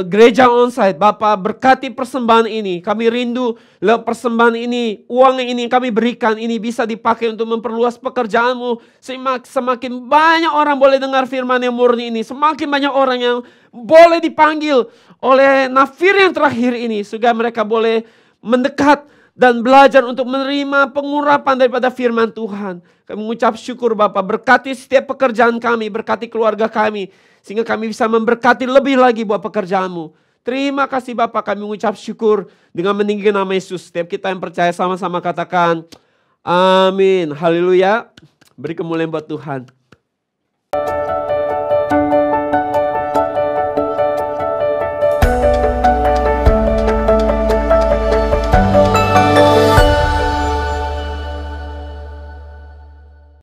gereja onsite. Bapa, berkati persembahan ini. Kami rindu lewat persembahan ini, uang ini kami berikan, ini bisa dipakai untuk memperluas pekerjaan-Mu. Semakin banyak orang boleh dengar firman yang murni ini. Semakin banyak orang yang boleh dipanggil oleh nafir yang terakhir ini. Sehingga mereka boleh mendekat dan belajar untuk menerima pengurapan daripada firman Tuhan. Kami mengucap syukur Bapa, berkati setiap pekerjaan kami, berkati keluarga kami. Sehingga kami bisa memberkati lebih lagi buat pekerjaan-Mu. Terima kasih Bapa, kami mengucap syukur dengan meninggikan nama Yesus. Setiap kita yang percaya sama-sama katakan, amin. Haleluya. Beri kemuliaan buat Tuhan.